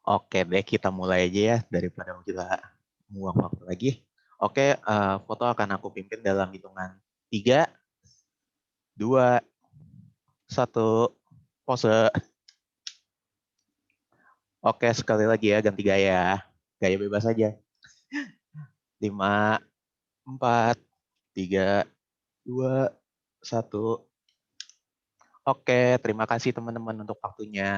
Oke deh, kita mulai aja ya daripada kita buang waktu lagi. Oke, foto akan aku pimpin dalam hitungan 3, 2, 1, pose. Oke, sekali lagi ya, ganti gaya. Gaya bebas aja. 5, 4, 3, 2, 1. Oke, terima kasih teman-teman untuk waktunya.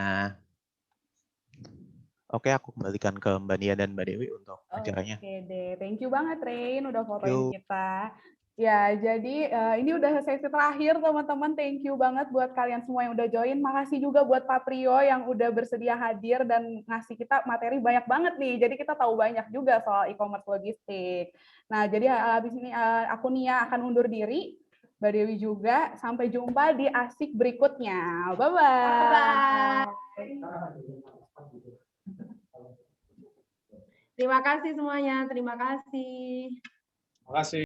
Oke, aku kembalikan ke Mbak Nia dan Mbak Dewi untuk acaranya. Oke deh, thank you banget Rain udah fotoin kita. Ya, jadi ini udah sesi terakhir teman-teman. Thank you banget buat kalian semua yang udah join. Makasih juga buat Pak Priyo yang udah bersedia hadir dan ngasih kita materi banyak banget nih. Jadi kita tahu banyak juga soal e-commerce logistik. Nah, jadi habis ini aku Nia akan undur diri. Mbak Dewi juga. Sampai jumpa di asik berikutnya. Bye-bye. Bye-bye. Terima kasih semuanya. Terima kasih. Terima kasih.